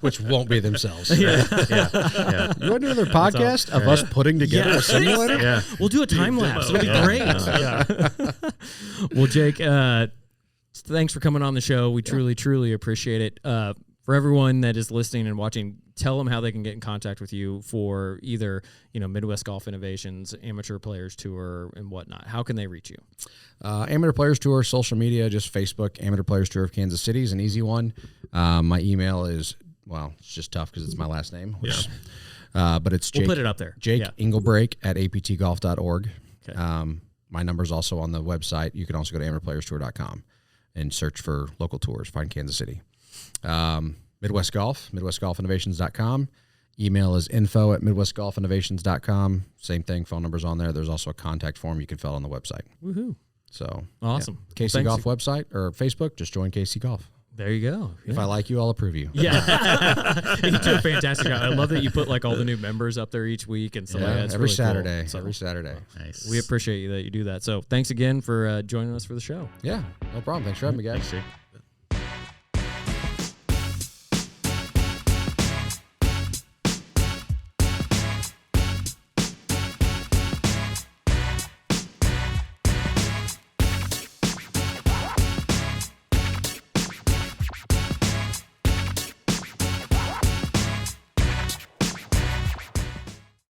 Speaker 5: Which won't be themselves.
Speaker 1: Yeah.
Speaker 5: You want to do another podcast of us putting together a simulator?
Speaker 1: Yeah.
Speaker 3: We'll do a time lapse. It'll be great. Well, Jake, thanks for coming on the show. We truly appreciate it. For everyone that is listening and watching, tell them how they can get in contact with you for either, Midwest Golf Innovations, Amateur Players Tour, and whatnot. How can they reach you?
Speaker 5: Amateur Players Tour, social media, just Facebook. Amateur Players Tour of Kansas City is an easy one. My email is, it's just tough because it's my last name. But it's Jake.
Speaker 3: We'll put it up there.
Speaker 5: Jake Englebrake at aptgolf.org.
Speaker 3: Okay.
Speaker 5: My number's also on the website. You can also go to amateurplayerstour.com and search for local tours. Find Kansas City. Midwest Golf, midwestgolfinnovations.com. Email is info@midwestgolfinnovations.com. Same thing, phone number's on there. There's also a contact form you can fill out on the website.
Speaker 3: Woohoo.
Speaker 5: So
Speaker 3: awesome.
Speaker 5: Yeah. KC Golf website or Facebook, just join KC Golf.
Speaker 3: There you go. Yeah.
Speaker 5: If I like you, I'll approve you.
Speaker 3: Yeah. You do a fantastic job. I love that you put all the new members up there each week and stuff like that. It's
Speaker 5: every
Speaker 3: really
Speaker 5: Saturday.
Speaker 3: Cool. So
Speaker 5: every Saturday.
Speaker 1: Nice.
Speaker 3: We appreciate you that you do that. So thanks again for joining us for the show.
Speaker 5: Yeah, no problem. Thanks for having me, guys.
Speaker 1: Thanks, Jake.